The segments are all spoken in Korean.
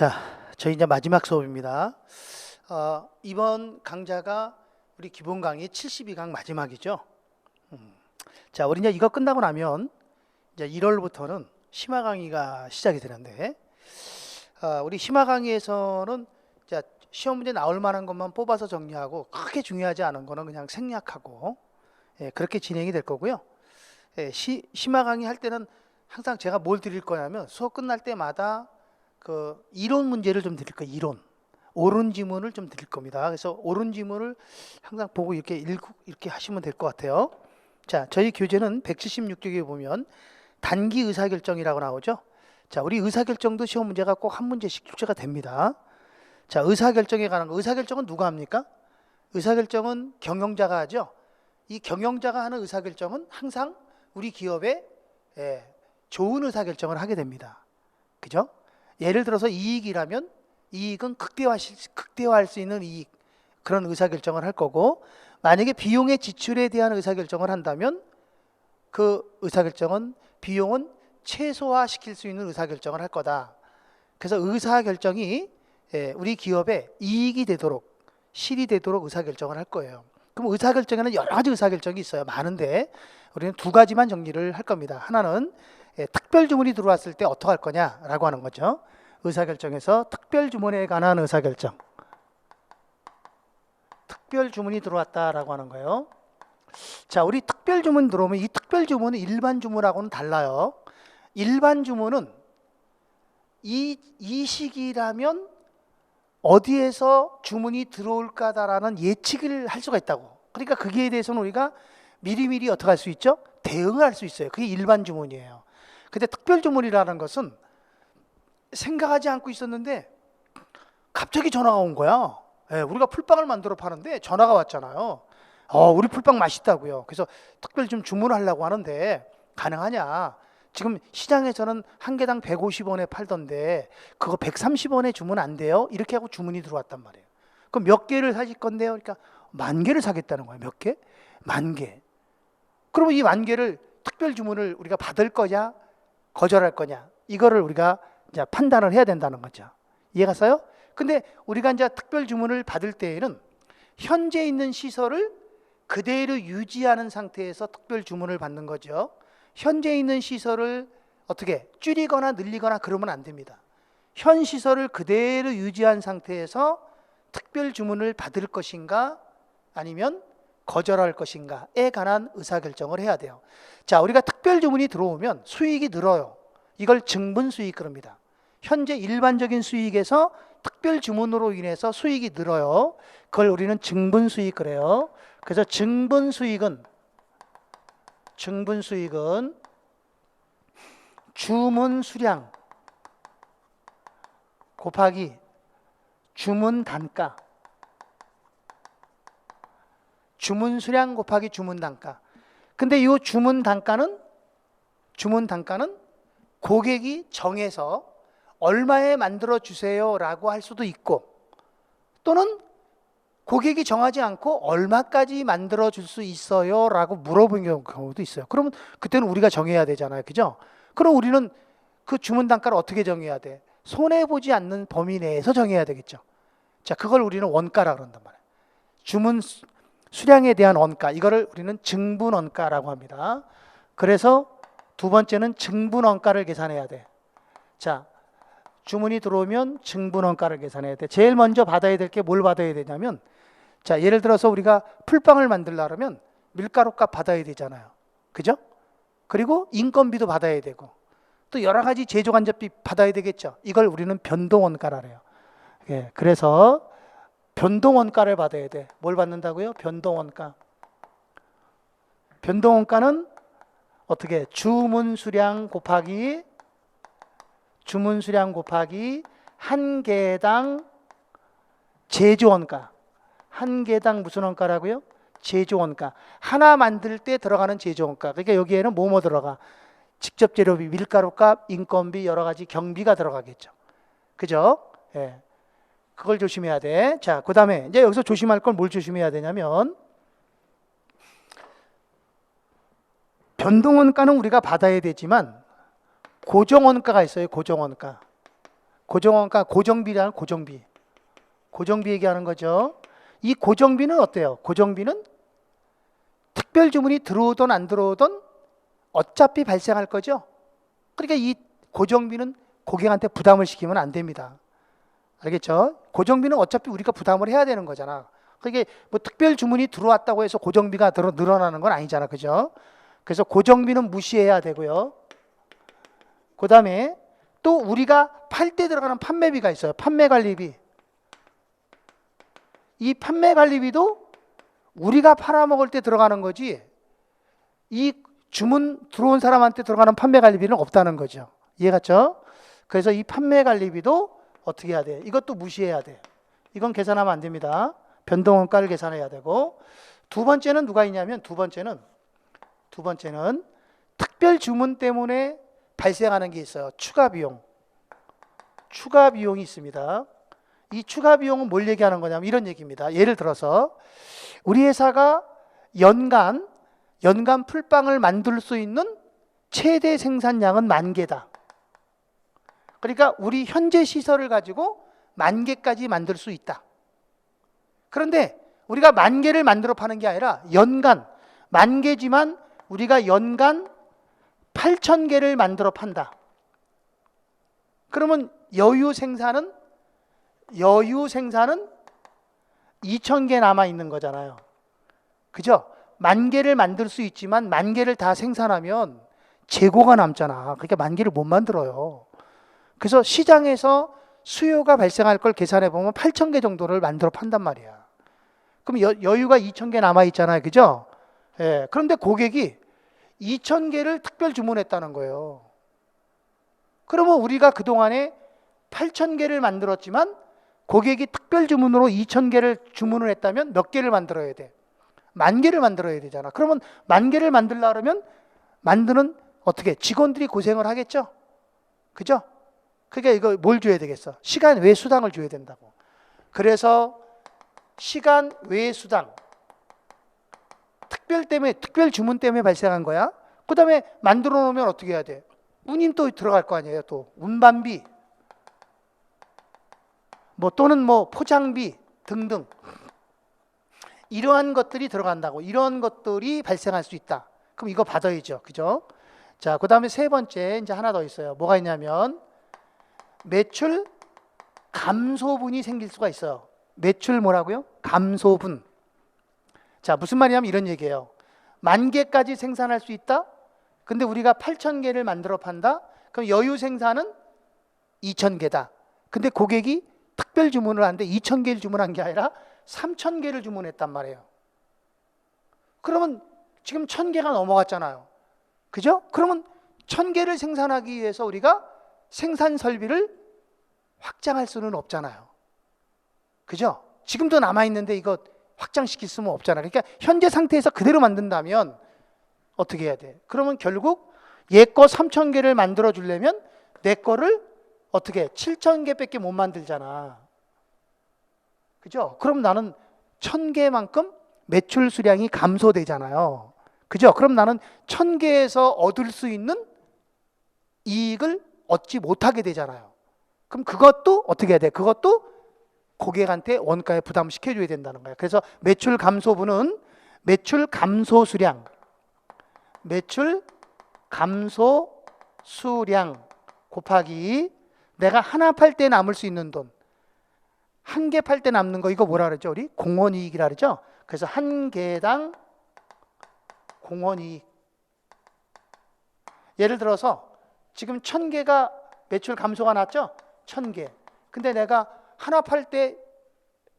자, 저희 이제 마지막 수업입니다. 이번 강좌가 우리 기본 강의 72강 마지막이죠. 자, 우리 이제 이거 끝나고 나면 이제 1월부터는 심화 강의가 시작이 되는데, 우리 심화 강의에서는 자, 시험 문제 나올 만한 것만 뽑아서 정리하고 크게 중요하지 않은 거는 그냥 생략하고, 그렇게 진행이 될 거고요. 심화 강의 할 때는 항상 제가 뭘 드릴 거냐면 수업 끝날 때마다 그 이론 문제를 좀 드릴 거예요. 이론. 옳은 지문을 좀 드릴 겁니다. 그래서 옳은 지문을 항상 보고 이렇게 하시면 될 것 같아요. 자, 저희 교재는 176쪽에 보면 단기 의사결정이라고 나오죠. 자, 우리 의사결정도 시험 문제가 꼭 한 문제씩 출제가 됩니다. 자, 의사결정에 관한 거. 의사결정은 누가 합니까? 의사결정은 경영자가 하죠. 이 경영자가 하는 의사결정은 항상 우리 기업에 좋은 의사결정을 하게 됩니다. 그죠? 예를 들어서 이익이라면 이익은 극대화할 수 있는 이익, 그런 의사결정을 할 거고, 만약에 비용의 지출에 대한 의사결정을 한다면 그 의사결정은 비용은 최소화시킬 수 있는 의사결정을 할 거다. 그래서 의사결정이 우리 기업에 이익이 되도록, 실이 되도록 의사결정을 할 거예요. 그럼 의사결정에는 여러 가지 의사결정이 있어요. 많은데 우리는 두 가지만 정리를 할 겁니다. 하나는 특별주문이 들어왔을 때 어떻게 할 거냐라고 하는 거죠. 의사결정에서 특별주문에 관한 의사결정. 특별주문이 들어왔다라고 하는 거예요. 자, 우리 특별주문 들어오면 이 특별주문은 일반 주문하고는 달라요. 일반 주문은 이 시기라면 어디에서 주문이 들어올까다라는 예측을 할 수가 있다고. 그러니까 거기에 대해서는 우리가 미리미리 어떻게 할 수 있죠? 대응할 수 있어요. 그게 일반 주문이에요. 근데 특별주문이라는 것은 생각하지 않고 있었는데 갑자기 전화가 온 거야. 우리가 풀빵을 만들어 파는데 전화가 왔잖아요. 우리 풀빵 맛있다고요. 그래서 특별 좀 주문하려고 하는데 가능하냐? 지금 시장에서는 한 개당 150원에 팔던데 그거 130원에 주문 안 돼요? 이렇게 하고 주문이 들어왔단 말이에요. 그럼 몇 개를 사실 건데요? 그러니까 10,000개를 사겠다는 거예요. 몇 개? 10,000개. 그러면 이 10,000개를 특별 주문을 우리가 받을 거냐, 거절할 거냐, 이거를 우리가 이제 판단을 해야 된다는 거죠. 이해갔어요? 근데 우리가 이제 특별 주문을 받을 때에는 현재 있는 시설을 그대로 유지하는 상태에서 특별 주문을 받는 거죠. 현재 있는 시설을 어떻게 줄이거나 늘리거나 그러면 안 됩니다. 현 시설을 그대로 유지한 상태에서 특별 주문을 받을 것인가 아니면 거절할 것인가에 관한 의사결정을 해야 돼요. 자, 우리가 특별 주문이 들어오면 수익이 늘어요. 이걸 증분 수익 그럽니다. 현재 일반적인 수익에서 특별 주문으로 인해서 수익이 늘어요. 그걸 우리는 증분 수익 그래요. 그래서 증분 수익은 주문 수량 곱하기 주문 단가. 주문 수량 곱하기 주문 단가. 근데 이 주문 단가는 고객이 정해서 얼마에 만들어 주세요 라고 할 수도 있고, 또는 고객이 정하지 않고 얼마까지 만들어 줄 수 있어요 라고 물어보는 경우도 있어요. 그러면 그때는 우리가 정해야 되잖아요. 그죠? 그럼 우리는 그 주문 단가를 어떻게 정해야 돼? 손해보지 않는 범위 내에서 정해야 되겠죠. 자, 그걸 우리는 원가라 그런단 말이에요. 주문 수량에 대한 원가, 이거를 우리는 증분 원가라고 합니다. 그래서 두 번째는 증분 원가를 계산해야 돼. 자, 주문이 들어오면 증분 원가를 계산해야 돼. 제일 먼저 받아야 될 게 뭘 받아야 되냐면, 자, 예를 들어서 우리가 풀빵을 만들려면 밀가루 값 받아야 되잖아요. 그죠? 그리고 인건비도 받아야 되고 또 여러 가지 제조 간접비 받아야 되겠죠. 이걸 우리는 변동 원가라 그래요. 그래서 변동 원가를 받아야 돼. 뭘 받는다고요? 변동 원가. 변동 원가는 어떻게? 주문 수량 곱하기 한 개당 제조 원가. 한 개당 무슨 원가라고요? 제조 원가. 하나 만들 때 들어가는 제조 원가. 그러니까 여기에는 뭐뭐 들어가? 직접 재료비, 밀가루 값, 인건비, 여러 가지 경비가 들어가겠죠. 그죠? 그걸 조심해야 돼. 자, 그 다음에 이제 여기서 조심할 건 뭘 조심해야 되냐면, 변동원가는 우리가 받아야 되지만 고정원가가 있어요. 고정원가. 고정원가, 고정비라는 고정비. 고정비 얘기하는 거죠. 이 고정비는 어때요? 고정비는 특별 주문이 들어오든 안 들어오든 어차피 발생할 거죠. 그러니까 이 고정비는 고객한테 부담을 시키면 안 됩니다. 알겠죠? 고정비는 어차피 우리가 부담을 해야 되는 거잖아. 그게 뭐 특별 주문이 들어왔다고 해서 고정비가 늘어나는 건 아니잖아. 그죠? 그래서 고정비는 무시해야 되고요. 그 다음에 또 우리가 팔 때 들어가는 판매비가 있어요. 판매관리비. 이 판매관리비도 우리가 팔아먹을 때 들어가는 거지, 이 주문 들어온 사람한테 들어가는 판매관리비는 없다는 거죠. 이해갔죠? 그래서 이 판매관리비도 어떻게 해야 돼? 이것도 무시해야 돼. 이건 계산하면 안 됩니다. 변동원가를 계산해야 되고, 두 번째는 누가 있냐면, 두 번째는 특별 주문 때문에 발생하는 게 있어요. 추가 비용. 추가 비용이 있습니다. 이 추가 비용은 뭘 얘기하는 거냐면 이런 얘기입니다. 예를 들어서 우리 회사가 연간 풀빵을 만들 수 있는 최대 생산량은 10,000개다. 그러니까 우리 현재 시설을 가지고 10,000개까지 만들 수 있다. 그런데 우리가 10,000개를 만들어 파는 게 아니라 연간 10,000개지만 우리가 연간 8,000개를 만들어 판다. 그러면 여유 생산은 2,000개 남아 있는 거잖아요. 그죠? 10,000개를 만들 수 있지만 10,000개를 다 생산하면 재고가 남잖아. 그러니까 10,000개를 못 만들어요. 그래서 시장에서 수요가 발생할 걸 계산해 보면 8,000개 정도를 만들어 판단 말이야. 그럼 여유가 2,000개 남아 있잖아요. 그죠? 예. 그런데 고객이 2,000개를 특별 주문했다는 거예요. 그러면 우리가 그동안에 8,000개를 만들었지만 고객이 특별 주문으로 2,000개를 주문을 했다면 몇 개를 만들어야 돼? 10,000개를 만들어야 되잖아. 그러면 10,000개를 만들려면 만드는 어떻게 직원들이 고생을 하겠죠? 그죠? 그러니까 이거 뭘 줘야 되겠어? 시간 외 수당을 줘야 된다고. 그래서 시간 외 수당, 특별 주문 때문에 발생한 거야. 그 다음에 만들어 놓으면 어떻게 해야 돼? 운임 또 들어갈 거 아니에요. 또 운반비, 또는 포장비 등등, 이러한 것들이 들어간다고. 이런 것들이 발생할 수 있다. 그럼 이거 받아야죠. 그죠? 자, 그 다음에 세 번째 이제 하나 더 있어요. 뭐가 있냐면 매출 감소분이 생길 수가 있어요. 매출 뭐라고요? 감소분. 자, 무슨 말이냐면 이런 얘기예요. 10,000개까지 생산할 수 있다. 근데 우리가 8,000개를 만들어 판다. 그럼 여유 생산은 2,000개다. 근데 고객이 특별 주문을 하는데 2,000개를 주문한 게 아니라 3,000개를 주문했단 말이에요. 그러면 지금 1,000개가 넘어갔잖아요. 그죠? 그러면 1,000개를 생산하기 위해서 우리가 생산 설비를 확장할 수는 없잖아요. 그죠? 지금도 남아있는데 이거 확장시킬 수는 없잖아요. 그러니까 현재 상태에서 그대로 만든다면 어떻게 해야 돼? 그러면 결국 얘 거 3,000개를 만들어 주려면 내 거를 어떻게 7,000개밖에 못 만들잖아. 그죠? 그럼 나는 1,000개만큼 매출 수량이 감소되잖아요. 그죠? 그럼 나는 1,000개에서 얻을 수 있는 이익을 얻지 못하게 되잖아요. 그럼 그것도 어떻게 해야 돼? 그것도 고객한테 원가에 부담시켜줘야 된다는 거예요. 그래서 매출 감소분은 매출 감소 수량 곱하기 내가 하나 팔 때 남을 수 있는 돈, 한 개 팔 때 남는 거, 이거 뭐라 그러죠? 우리 공원이익이라 그러죠? 그래서 한 개당 공원이익. 예를 들어서 지금 1,000개가 매출 감소가 났죠? 1,000개. 근데 내가 하나 팔 때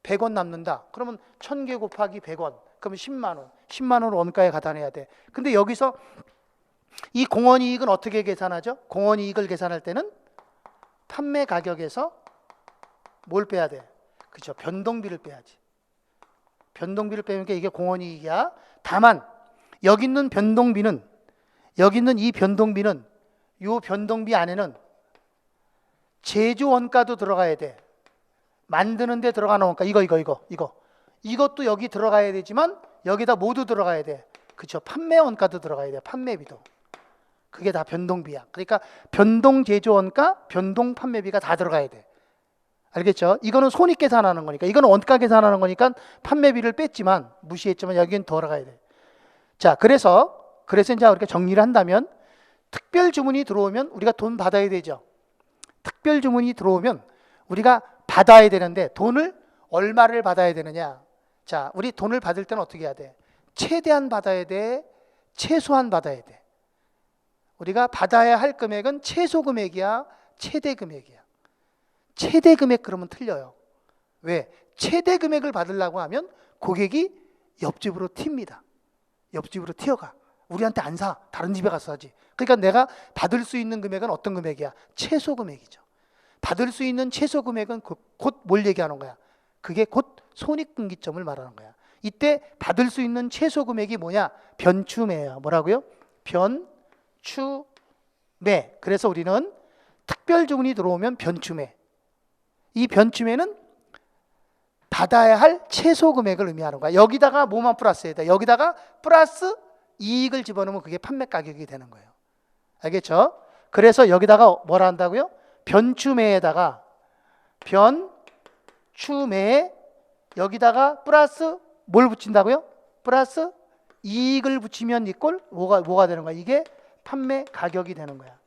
100원 남는다. 그러면 1,000개 곱하기 100원. 그러면 10만 원. 10만 원을 원가에 가산해야 돼. 근데 여기서 이 공원이익은 어떻게 계산하죠? 공원이익을 계산할 때는 판매 가격에서 뭘 빼야 돼? 그죠? 변동비를 빼야지. 변동비를 빼면 이게 공원이익이야. 다만 여기 있는 변동비는, 이 변동비는, 이 변동비 안에는 제조 원가도 들어가야 돼. 만드는 데 들어가는 원가, 이것도 여기 들어가야 되지만 여기다 모두 들어가야 돼. 그렇죠? 판매 원가도 들어가야 돼. 판매비도. 그게 다 변동비야. 그러니까 변동 제조원가, 변동 판매비가 다 들어가야 돼. 알겠죠? 이거는 손익 계산하는 거니까, 이거는 원가 계산하는 거니까 판매비를 뺐지만, 무시했지만 여기는 더 들어가야 돼. 자, 그래서 이제 우리가 정리를 한다면, 특별 주문이 들어오면 우리가 돈 받아야 되죠. 특별 주문이 들어오면 우리가 받아야 되는데, 돈을 얼마를 받아야 되느냐? 자, 우리 돈을 받을 때는 어떻게 해야 돼? 최대한 받아야 돼? 최소한 받아야 돼? 우리가 받아야 할 금액은 최소 금액이야? 최대 금액이야? 최대 금액 그러면 틀려요. 왜? 최대 금액을 받으려고 하면 고객이 옆집으로 튑니다. 옆집으로 튀어가. 우리한테 안 사. 다른 집에 가서 사지. 그러니까 내가 받을 수 있는 금액은 어떤 금액이야? 최소 금액이죠. 받을 수 있는 최소 금액은 곧 뭘 얘기하는 거야? 그게 곧 손익분기점을 말하는 거야. 이때 받을 수 있는 최소 금액이 뭐냐? 변추매예요. 뭐라고요? 변추매. 그래서 우리는 특별 주문이 들어오면 변추매. 이 변추매는 받아야 할 최소 금액을 의미하는 거야. 여기다가 뭐만 플러스해야 돼? 여기다가 플러스 이익을 집어넣으면 그게 판매 가격이 되는 거예요. 알겠죠? 그래서 여기다가 뭐라 한다고요? 변추매에다가 변추매에 여기다가 플러스 뭘 붙인다고요? 플러스 이익을 붙이면 이꼴 뭐가 되는 거야? 이게 판매 가격이 되는 거야.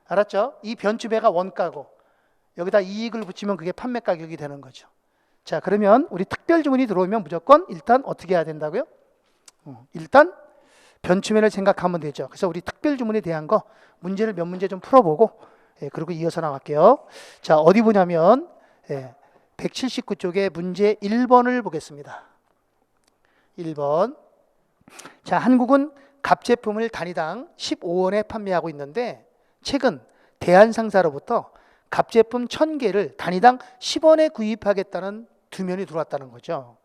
알았죠? 이 변추매가 원가고 여기다 이익을 붙이면 그게 판매 가격이 되는 거죠. 자, 그러면 우리 특별 주문이 들어오면 무조건 일단 어떻게 해야 된다고요? 일단 변추매를 생각하면 되죠. 그래서 우리 특별 주문에 대한 거 문제를 몇 문제 좀 풀어보고 그리고 이어서 나갈게요. 자, 어디 보냐면 179쪽에 문제 1번을 보겠습니다. 1번. 자, 한국은 갑제품을 단위당 15원에 판매하고 있는데 최근 대한상사로부터 갑제품 1000개를 단위당 10원에 구입하겠다는 두면이 들어왔다는 거죠.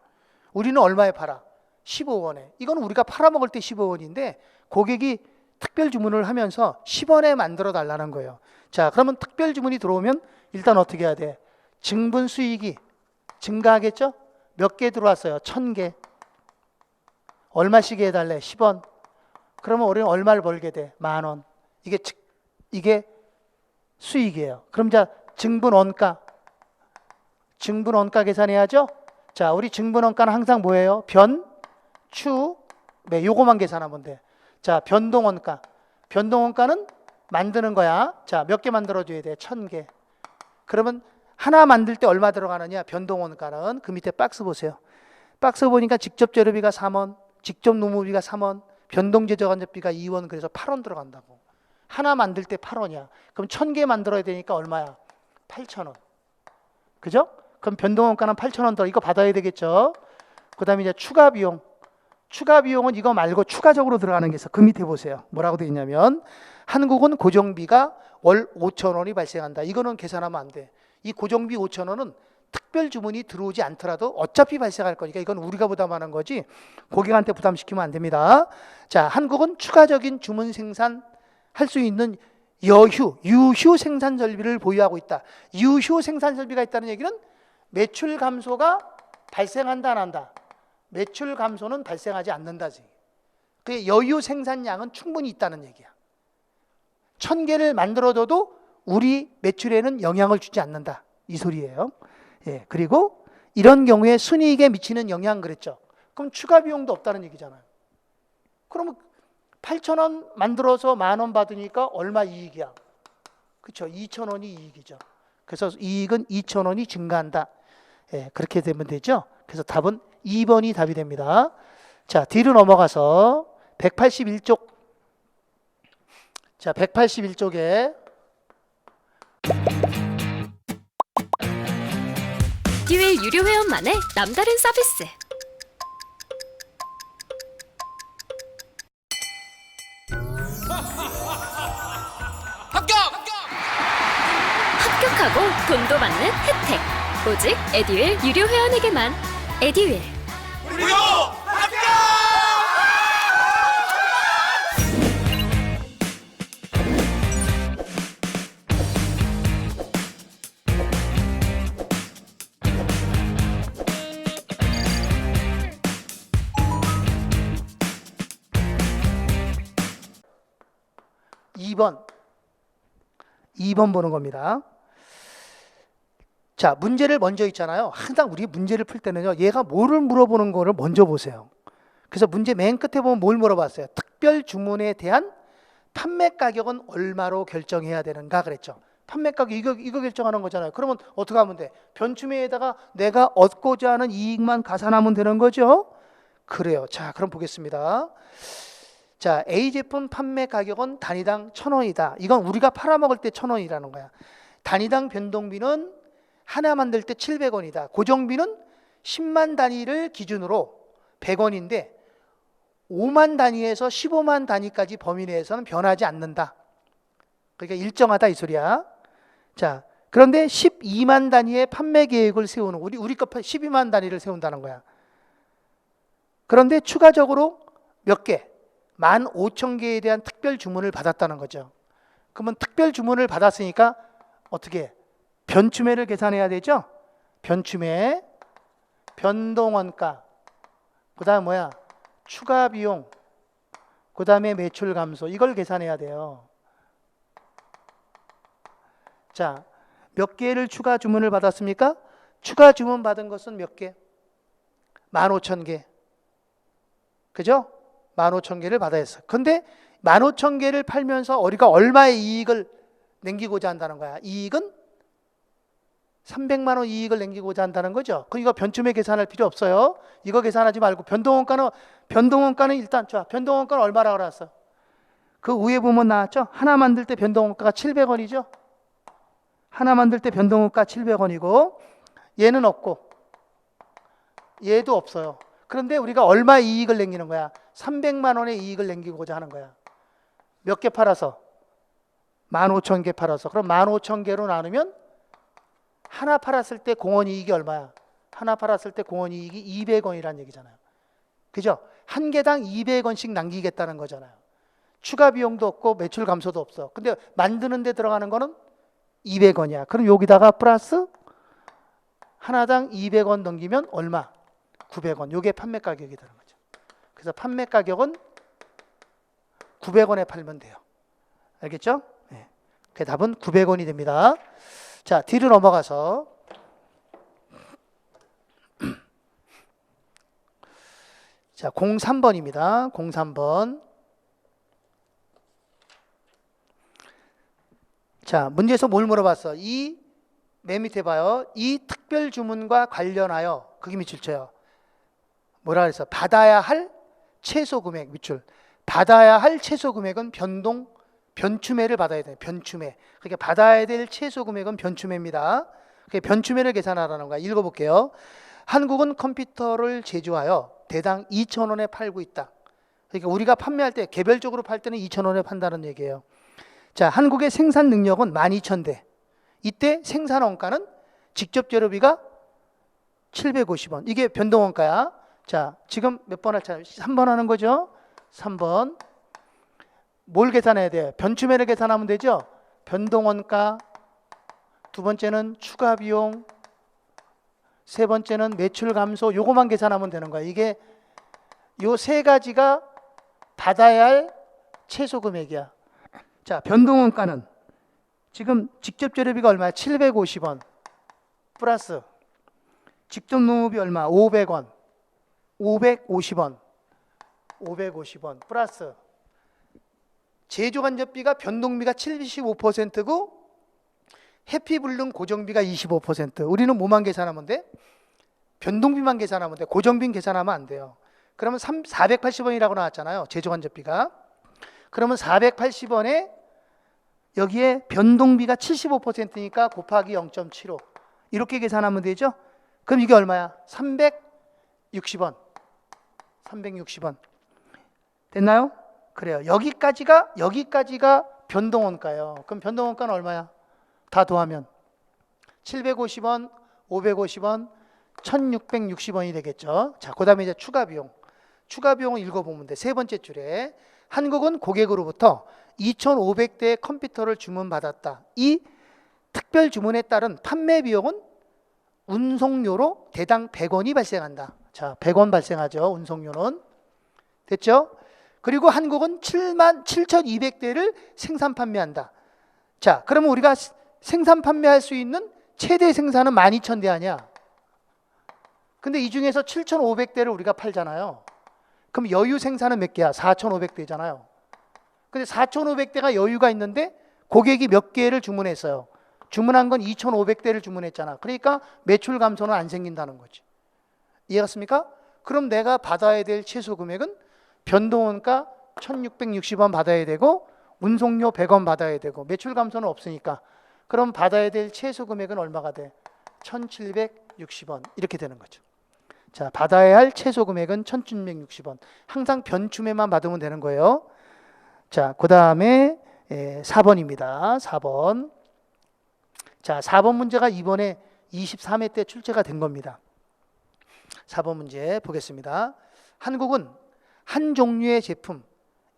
우리는 얼마에 팔아? 15원에. 이건 우리가 팔아먹을 때 15원인데 고객이 특별 주문을 하면서 10원에 만들어 달라는 거예요. 자, 그러면 특별 주문이 들어오면 일단 어떻게 해야 돼? 증분 수익이 증가하겠죠? 몇 개 들어왔어요? 1000개. 얼마씩 해달래? 10원. 그러면 우리는 얼마를 벌게 돼? 10,000원. 이게 수익이에요. 그럼 자, 증분 원가 계산해야죠? 자, 우리 증분 원가는 항상 뭐예요? 변추매. 요거만 계산하면 돼. 자, 변동 원가는 만드는 거야. 자, 몇 개 만들어줘야 돼? 1000개. 그러면 하나 만들 때 얼마 들어가느냐? 변동 원가는 그 밑에 박스 보세요. 박스 보니까 직접 재료비가 3원, 직접 노무비가 3원, 변동 제조간접비가 2원, 그래서 8원 들어간다고. 하나 만들 때 8원이야. 그럼 1000개 만들어야 되니까 얼마야? 8,000원. 그죠? 그럼 변동 원가는 8,000원 더. 이거 받아야 되겠죠? 그 다음에 이제 추가 비용. 추가 비용은 이거 말고 추가적으로 들어가는 게 있어. 그 밑에 보세요. 뭐라고 되어 있냐면 한국은 고정비가 월 5,000원이 발생한다. 이거는 계산하면 안 돼. 이 고정비 5,000원은 특별 주문이 들어오지 않더라도 어차피 발생할 거니까 이건 우리가 부담하는 거지 고객한테 부담시키면 안 됩니다. 자, 한국은 추가적인 주문 생산 할 수 있는 유휴 생산 설비를 보유하고 있다. 유휴 생산 설비가 있다는 얘기는 매출 감소가 발생한다, 안 한다? 매출 감소는 발생하지 않는다지. 그 여유 생산량은 충분히 있다는 얘기야. 1000개를 만들어둬도 우리 매출에는 영향을 주지 않는다. 이 소리예요. 예, 그리고 이런 경우에 순이익에 미치는 영향 그랬죠. 그럼 추가 비용도 없다는 얘기잖아요. 그러면 8,000원 만들어서 10,000원 받으니까 얼마 이익이야? 그렇죠. 2,000원이 이익이죠. 그래서 이익은 2,000원이 증가한다. 예, 그렇게 되면 되죠. 그래서 답은 2번이 답이 됩니다. 자, 뒤로 넘어가서 181쪽. 자, 181쪽에 에듀윌 유료 회원만의 남다른 서비스. 합격하고 돈도 받는 혜택. 오직 에듀윌 유료 회원에게만. 에듀윌. 무료 합격! 2번 보는 겁니다. 자, 문제를 먼저 있잖아요. 항상 우리 문제를 풀 때는요, 얘가 뭐를 물어보는 거를 먼저 보세요. 그래서 문제 맨 끝에 보면 뭘 물어봤어요? 특별 주문에 대한 판매 가격은 얼마로 결정해야 되는가 그랬죠. 판매 가격 이거 결정하는 거잖아요. 그러면 어떻게 하면 돼? 변추매에다가 내가 얻고자 하는 이익만 가산하면 되는 거죠. 그래요. 자, 그럼 보겠습니다. 자, A 제품 판매 가격은 단위당 1,000원이다. 이건 우리가 팔아먹을 때 1,000원이라는 거야. 단위당 변동비는 하나 만들 때 700원이다. 고정비는 10만 단위를 기준으로 100원인데 5만 단위에서 15만 단위까지 범위 내에서는 변하지 않는다. 그러니까 일정하다 이 소리야. 자, 그런데 12만 단위의 판매 계획을 세우는 우리 거 12만 단위를 세운다는 거야. 그런데 추가적으로 몇 개? 15,000개에 대한 특별 주문을 받았다는 거죠. 그러면 특별 주문을 받았으니까 어떻게? 변추매를 계산해야 되죠? 변추매, 변동원가, 그 다음 뭐야? 추가 비용, 그 다음에 매출 감소, 이걸 계산해야 돼요. 자, 몇 개를 추가 주문을 받았습니까? 추가 주문 받은 것은 몇 개? 15,000개. 그죠? 15,000개를 받아야 했어. 근데 15,000개를 팔면서 우리가 얼마의 이익을 남기고자 한다는 거야? 이익은 300만 원 이익을 남기고자 한다는 거죠. 이거 변추매 계산할 필요 없어요. 이거 계산하지 말고 변동원가는 일단 자, 변동원가는 얼마라고 그랬어? 그 위에 보면 나왔죠? 하나 만들 때 변동원가가 700원이죠. 하나 만들 때 변동원가 700원이고 얘는 없고 얘도 없어요. 그런데 우리가 얼마 이익을 남기는 거야? 300만 원의 이익을 남기고자 하는 거야. 몇 개 팔아서? 15,000개 팔아서. 그럼 15,000개로 나누면 하나 팔았을 때 공원이익이 얼마야? 하나 팔았을 때 공원이익이 200원이라는 얘기잖아요. 그죠? 한 개당 200원씩 남기겠다는 거잖아요. 추가 비용도 없고 매출 감소도 없어. 근데 만드는 데 들어가는 거는 200원이야. 그럼 여기다가 플러스 하나당 200원 넘기면 얼마? 900원. 이게 판매 가격이 되는 거죠. 그래서 판매 가격은 900원에 팔면 돼요. 알겠죠? 네. 그 답은 900원이 됩니다. 자, 뒤로 넘어가서 자, 03번입니다. 03번. 자, 문제에서 뭘 물어봤어? 맨 밑에 봐요. 이 특별 주문과 관련하여 그게 밑줄 쳐요. 뭐라 그랬어? 받아야 할 최소 금액 밑줄. 받아야 할 최소 금액은 변추매를 받아야 돼요. 변추매. 그러니까 받아야 될 최소 금액은 변추매입니다. 그러니까 변추매를 계산하라는 거야. 읽어볼게요. 한국은 컴퓨터를 제조하여 대당 2,000원에 팔고 있다. 그러니까 우리가 판매할 때 개별적으로 팔 때는 2,000원에 판다는 얘기예요. 자, 한국의 생산 능력은 12,000대. 이때 생산 원가는 직접 재료비가 750원. 이게 변동원가야. 자, 지금 몇 번 할 차례? 3번 하는 거죠? 3번. 뭘 계산해야 돼요? 변추매를 계산하면 되죠? 변동원가, 두 번째는 추가 비용, 세 번째는 매출 감소. 요거만 계산하면 되는 거야. 이게 요 세 가지가 받아야 할 최소 금액이야. 자, 변동원가는 지금 직접 재료비가 얼마야? 750원 플러스 직접 농업이 얼마? 500원 550원 550원 플러스 제조간접비가 변동비가 75%고 해피블룸 고정비가 25%. 우리는 뭐만 계산하면 돼? 변동비만 계산하면 돼. 고정비는 계산하면 안 돼요. 그러면 480원이라고 나왔잖아요. 제조간접비가. 그러면 480원에 여기에 변동비가 75%니까 곱하기 0.75 이렇게 계산하면 되죠. 그럼 이게 얼마야? 360원 360원 됐나요? 그래요. 여기까지가 변동원가예요. 그럼 변동원가는 얼마야? 다 더하면 750원 550원 1660원이 되겠죠. 자, 그 다음에 이제 추가 비용을 읽어보면 돼. 세 번째 줄에 한국은 고객으로부터 2,500대의 컴퓨터를 주문받았다. 이 특별 주문에 따른 판매 비용은 운송료로 대당 100원이 발생한다. 자, 100원 발생하죠. 운송료는. 됐죠? 그리고 한국은 77,200대를 생산 판매한다. 자, 그러면 우리가 생산 판매할 수 있는 최대 생산은 12,000대 아니야. 근데 이 중에서 7,500대를 우리가 팔잖아요. 그럼 여유 생산은 몇 개야? 4,500대잖아요. 근데 4,500대가 여유가 있는데 고객이 몇 개를 주문했어요? 주문한 건 2,500대를 주문했잖아. 그러니까 매출 감소는 안 생긴다는 거지. 이해갔습니까? 그럼 내가 받아야 될 최소 금액은 변동원가 1,660원 받아야 되고 운송료 100원 받아야 되고 매출 감소는 없으니까 그럼 받아야 될 최소 금액은 얼마가 돼? 1,760원 이렇게 되는 거죠. 자, 받아야 할 최소 금액은 1,760원. 항상 변춤에만 받으면 되는 거예요. 자, 그 다음에 4번입니다. 4번. 자, 4번 문제가 이번에 23회 때 출제가 된 겁니다. 4번 문제 보겠습니다. 한국은 한 종류의 제품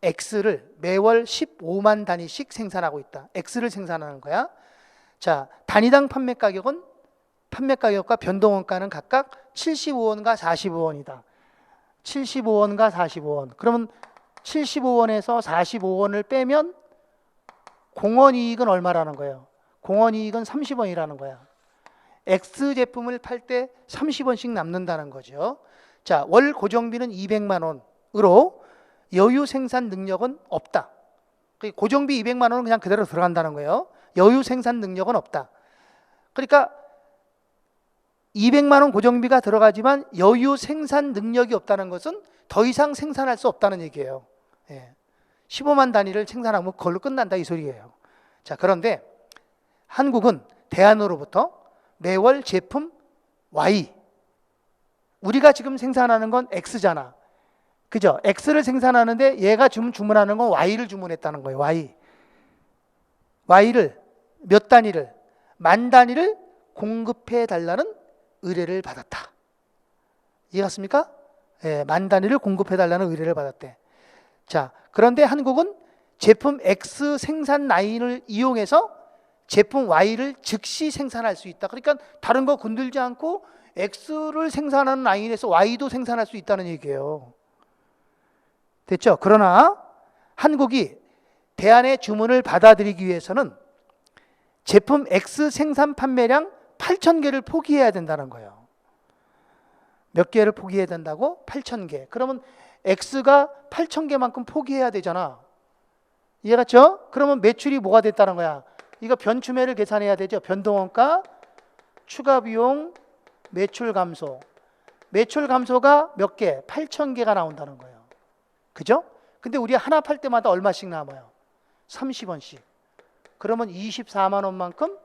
X를 매월 15만 단위씩 생산하고 있다. X를 생산하는 거야. 자, 단위당 판매 가격과 변동원가는 각각 75원과 45원이다. 75원과 45원. 그러면 75원에서 45원을 빼면 공원 이익은 얼마라는 거예요? 공원 이익은 30원이라는 거야. X 제품을 팔 때 30원씩 남는다는 거죠. 자, 월 고정비는 200만 원으로 여유 생산 능력은 없다. 고정비 200만 원은 그냥 그대로 들어간다는 거예요. 여유 생산 능력은 없다. 그러니까 200만 원 고정비가 들어가지만 여유 생산 능력이 없다는 것은 더 이상 생산할 수 없다는 얘기예요. 15만 단위를 생산하면 그걸로 끝난다 이 소리예요. 자, 그런데 한국은 대안으로부터 매월 제품 Y, 우리가 지금 생산하는 건 X잖아. 그죠? X를 생산하는데 얘가 주문하는 건 Y를 주문했다는 거예요. Y를 몇 단위를? 10,000 단위를 공급해 달라는 의뢰를 받았다. 이해갔습니까? 10,000 단위를 공급해 달라는 의뢰를 받았대. 자, 그런데 한국은 제품 X 생산 라인을 이용해서 제품 Y를 즉시 생산할 수 있다. 그러니까 다른 거 건들지 않고 X를 생산하는 라인에서 Y도 생산할 수 있다는 얘기예요. 됐죠? 그러나 한국이 대안의 주문을 받아들이기 위해서는 제품 X 생산 판매량 8,000개를 포기해야 된다는 거예요. 몇 개를 포기해야 된다고? 8,000개. 그러면 X가 8,000개만큼 포기해야 되잖아. 이해갔죠? 그러면 매출이 뭐가 됐다는 거야? 이거 변추매를 계산해야 되죠. 변동원가, 추가 비용, 매출 감소. 매출 감소가 몇 개? 8,000개가 나온다는 거예요. 그죠? 근데 우리 하나 팔 때마다 얼마씩 남아요? 30원씩. 그러면 24만 원만큼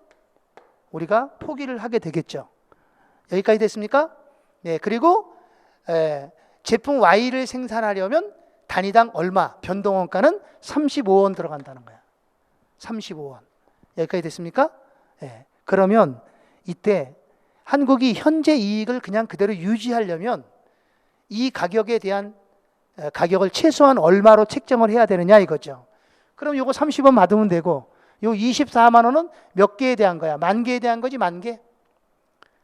우리가 포기를 하게 되겠죠. 여기까지 됐습니까? 네, 그리고 제품 Y를 생산하려면 단위당 얼마? 변동원가는 35원 들어간다는 거야. 35원. 여기까지 됐습니까? 네. 그러면 이때 한국이 현재 이익을 그냥 그대로 유지하려면 이 가격에 대한 가격을 최소한 얼마로 책정을 해야 되느냐 이거죠. 그럼 요거 30원 받으면 되고 요 24만 원은 몇 개에 대한 거야? 10,000개에 대한 거지, 10,000개?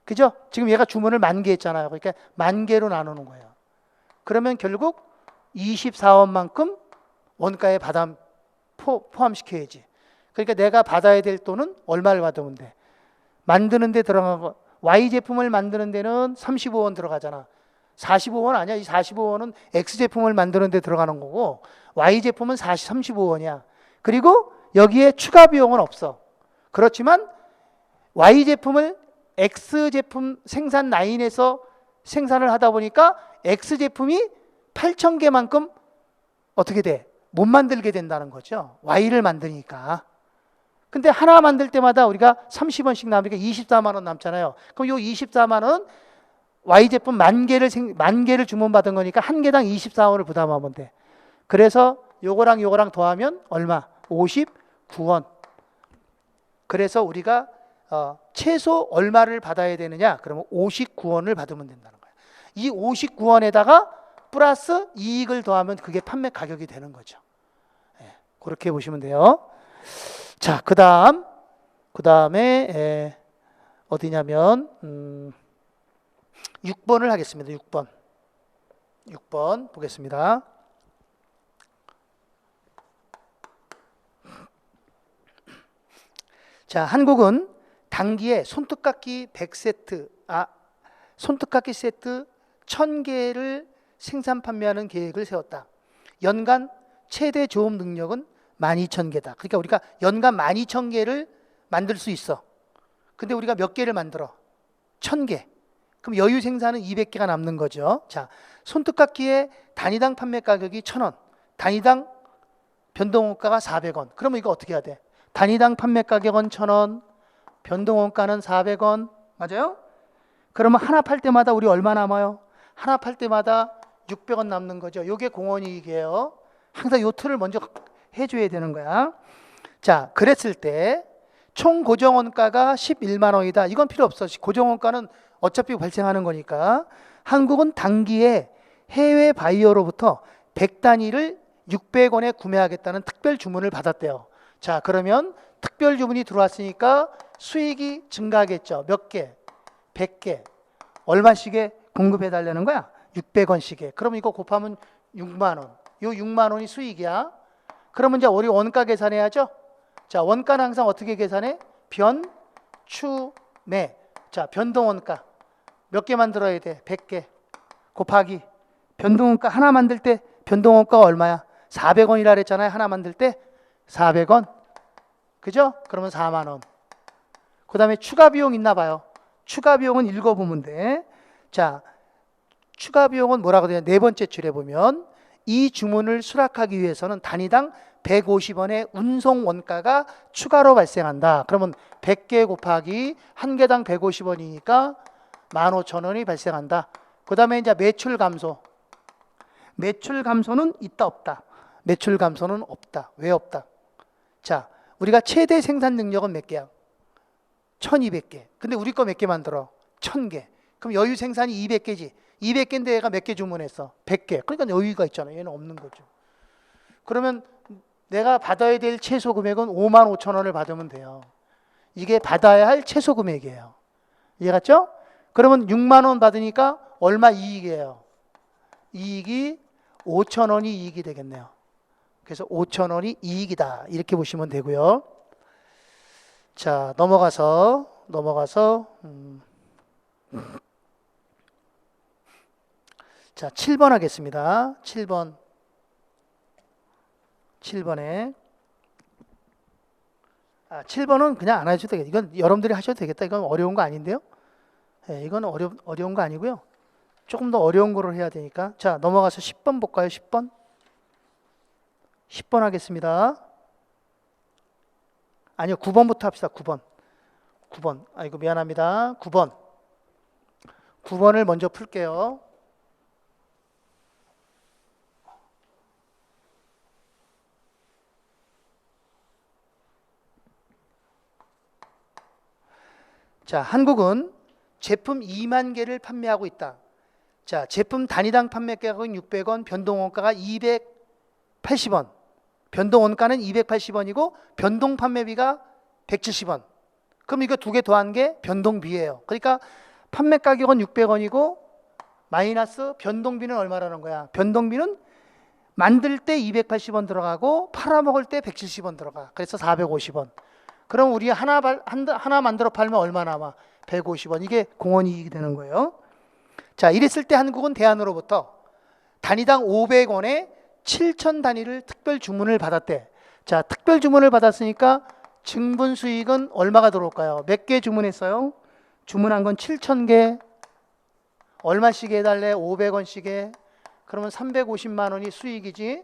그죠? 지금 얘가 주문을 10,000개 했잖아요. 그러니까 10,000개로 나누는 거예요. 그러면 결국 24원만큼 원가에 포함시켜야지. 그러니까 내가 받아야 될 돈은 얼마를 받으면 돼? 만드는 데 들어간 거, Y 제품을 만드는 데는 35원 들어가잖아. 45원 아니야. 이 45원은 X 제품을 만드는 데 들어가는 거고 Y 제품은 35원이야. 그리고 여기에 추가 비용은 없어. 그렇지만 Y 제품을 X 제품 생산 라인에서 생산을 하다 보니까 X 제품이 8,000개만큼 어떻게 돼? 못 만들게 된다는 거죠. Y를 만드니까. 근데 하나 만들 때마다 우리가 30원씩 남으니까 24만 원 남잖아요. 그럼 요 24만 원은 Y 제품 10,000개를 주문받은 거니까 한 개당 24원을 부담하면 돼. 그래서 요거랑 요거랑 더하면 얼마? 59원. 그래서 우리가 최소 얼마를 받아야 되느냐? 그러면 59원을 받으면 된다는 거야. 이 59원에다가 플러스 이익을 더하면 그게 판매 가격이 되는 거죠. 네, 그렇게 보시면 돼요. 자, 그 다음에 어디냐면 6번을 하겠습니다. 6번 보겠습니다. 자, 한국은 단기에 손톱깎이 100세트, 손톱깎이 세트 1000개를 생산 판매하는 계획을 세웠다. 연간 최대 조업 능력은 12,000개다. 그러니까 우리가 연간 12,000개를 만들 수 있어. 근데 우리가 몇 개를 만들어? 1000개. 그럼 여유 생산은 200개가 남는 거죠. 자, 손톱깎이의 단위당 판매 가격이 1,000원, 단위당 변동원가가 400원. 그러면 이거 어떻게 해야 돼? 단위당 판매 가격은 1,000원, 변동원가는 400원. 맞아요? 그러면 하나 팔 때마다 우리 얼마 남아요? 하나 팔 때마다 600원 남는 거죠. 이게 공원이익이에요. 항상 요 틀을 먼저 해줘야 되는 거야. 자, 그랬을 때 총 고정원가가 11만 원이다. 이건 필요 없어. 고정원가는 어차피 발생하는 거니까. 한국은 단기에 해외 바이어로부터 100단위를 600원에 구매하겠다는 특별 주문을 받았대요. 자, 그러면 특별 주문이 들어왔으니까 수익이 증가하겠죠. 몇 개? 100개. 얼마씩에 공급해 달라는 거야? 600원씩에. 그럼 이거 곱하면 6만 원. 요 6만 원이 수익이야. 그러면 이제 우리 원가 계산해야죠. 자, 원가는 항상 어떻게 계산해? 변, 추, 매. 자, 변동원가. 몇 개 만들어야 돼? 100개. 곱하기. 변동원가 하나 만들 때 변동원가가 얼마야? 400원이라 그랬잖아요. 하나 만들 때 400원. 그죠? 그러면 4만 원. 그 다음에 추가 비용 있나 봐요. 추가 비용은 읽어보면 돼. 자, 추가 비용은 뭐라고 되냐? 네 번째 줄에 보면 이 주문을 수락하기 위해서는 단위당 150원의 운송 원가가 추가로 발생한다. 그러면 100개 곱하기 한 개당 150원이니까 15,000원이 발생한다. 그 다음에 이제 매출 감소. 매출 감소는 있다 없다? 매출 감소는 없다. 왜 없다? 자, 우리가 최대 생산 능력은 몇 개야? 1200개. 근데 우리 거 몇 개 만들어? 1000개. 그럼 여유 생산이 200개지. 200개인데 얘가 몇 개 주문했어? 100개. 그러니까 여유가 있잖아. 얘는 없는 거죠. 그러면 내가 받아야 될 최소 금액은 55,000원을 받으면 돼요. 이게 받아야 할 최소 금액이에요. 이해갔죠? 그러면 6만 원 받으니까 얼마 이익이에요? 이익이 5,000원이 이익이 되겠네요. 그래서 5,000원이 이익이다. 이렇게 보시면 되고요. 자, 넘어가서 자, 7번 하겠습니다. 7번에 7번은 그냥 안 하셔도 되겠다. 이건 여러분들이 하셔도 되겠다. 이건 어려운 거 아닌데요. 네, 이건 어려운 거 아니고요. 조금 더 어려운 거를 해야 되니까. 자, 넘어가서 10번 볼까요? 10번 하겠습니다. 아니요, 9번부터 합시다. 9번. 아이고 미안합니다. 9번을 먼저 풀게요. 자, 한국은 제품 2만 개를 판매하고 있다. 자, 제품 단위당 판매 가격은 600원, 변동원가가 280원. 변동원가는 280원이고 변동 판매비가 170원. 그럼 이거 두 개 더한 게 변동비예요. 그러니까 판매 가격은 600원이고 마이너스 변동비는 얼마라는 거야? 변동비는 만들 때 280원 들어가고 팔아먹을 때 170원 들어가. 그래서 450원. 그럼 우리 하나 만들어 팔면 얼마 남아? 150원. 이게 공원이익이 되는 거예요. 자, 이랬을 때 한국은 대안으로부터 단위당 500원에 7천 단위를 특별 주문을 받았대. 자, 특별 주문을 받았으니까 증분 수익은 얼마가 들어올까요? 몇 개 주문했어요? 주문한 건 7,000개. 얼마씩 해달래? 500원씩에. 그러면 350만 원이 수익이지.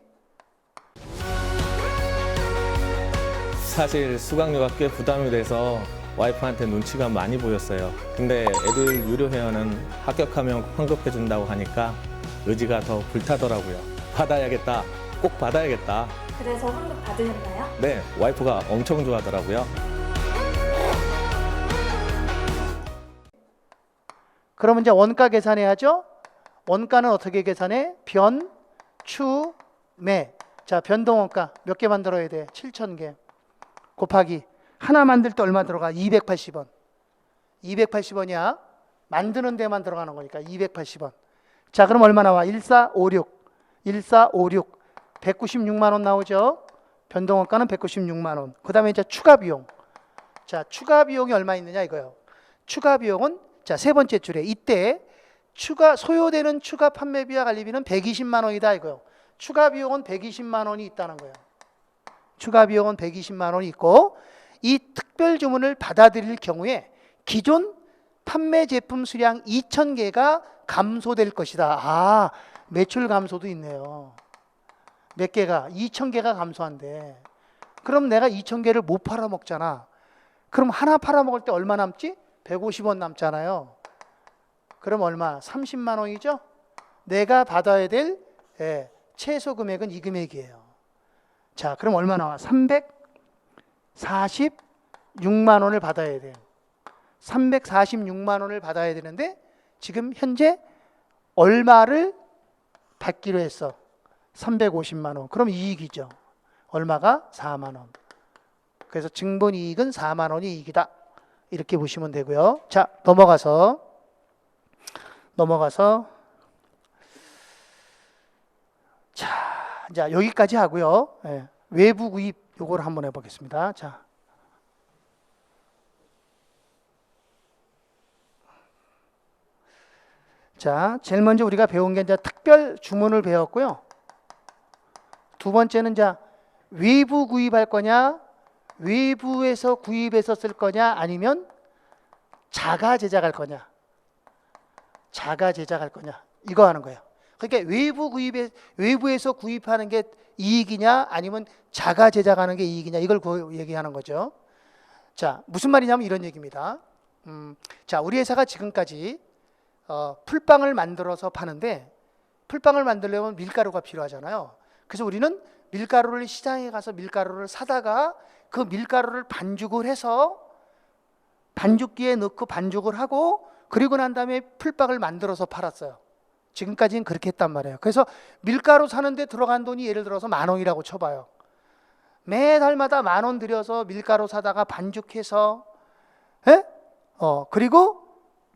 사실 수강료가 꽤 부담이 돼서 와이프한테 눈치가 많이 보였어요. 근데 애들 유료 회원은 합격하면 환급해준다고 하니까 의지가 더 불타더라고요. 받아야겠다. 꼭 받아야겠다. 그래서 환급 받으셨나요? 네, 와이프가 엄청 좋아하더라고요. 그러면 이제 원가 계산해야죠. 원가는 어떻게 계산해? 변, 추, 매. 자, 변동원가 몇 개 만들어야 돼? 7,000개. 곱하기 하나 만들 때 얼마 들어가? 280원. 280원이야. 만드는 데만 들어가는 거니까 280원. 자, 그럼 얼마 나와? 1456. 196만 원 나오죠. 변동원가는 196만 원. 그 다음에 이제 추가 비용. 자, 추가 비용이 얼마 있느냐 이거요. 추가 비용은 자, 세 번째 줄에 이때 소요되는 추가 판매비와 관리비는 120만 원이다 이거요. 추가 비용은 120만 원이 있다는 거예요. 추가 비용은 120만 원이 있고 이 특별 주문을 받아들일 경우에 기존 판매 제품 수량 2,000개가 감소될 것이다. 아, 매출 감소도 있네요. 몇 개가? 2,000개가 감소한대. 그럼 내가 2,000개를 못 팔아먹잖아. 그럼 하나 팔아먹을 때 얼마 남지? 150원 남잖아요. 그럼 얼마? 30만 원이죠? 내가 받아야 될 최소 금액은 이 금액이에요. 자, 그럼 얼마 나와? 346만 원을 받아야 돼요. 346만 원을 받아야 되는데 지금 현재 얼마를 받기로 했어? 350만 원. 그럼 이익이죠. 얼마가? 4만 원. 그래서 증본이익은 4만 원이 이익이다. 이렇게 보시면 되고요. 자, 넘어가서 자, 여기까지 하고요. 외부 구입 요거를 한번 해보겠습니다. 자, 제일 먼저 우리가 배운 게 이제 특별 주문을 배웠고요. 두 번째는 자, 외부 구입할 거냐, 외부에서 구입해서 쓸 거냐, 아니면 자가 제작할 거냐, 자가 제작할 거냐, 이거 하는 거예요. 그러니까 외부에서 구입하는 게 이익이냐, 아니면 자가 제작하는 게 이익이냐, 이걸 얘기하는 거죠. 자, 무슨 말이냐면 이런 얘기입니다. 자, 우리 회사가 지금까지 풀빵을 만들어서 파는데 풀빵을 만들려면 밀가루가 필요하잖아요. 그래서 우리는 밀가루를 시장에 가서 밀가루를 사다가 그 밀가루를 반죽을 해서 반죽기에 넣고 반죽을 하고 그리고 난 다음에 풀빵을 만들어서 팔았어요. 지금까지는 그렇게 했단 말이에요. 그래서 밀가루 사는데 들어간 돈이 예를 들어서 10,000원이라고 쳐봐요. 매달마다 10,000원 들여서 밀가루 사다가 반죽해서 그리고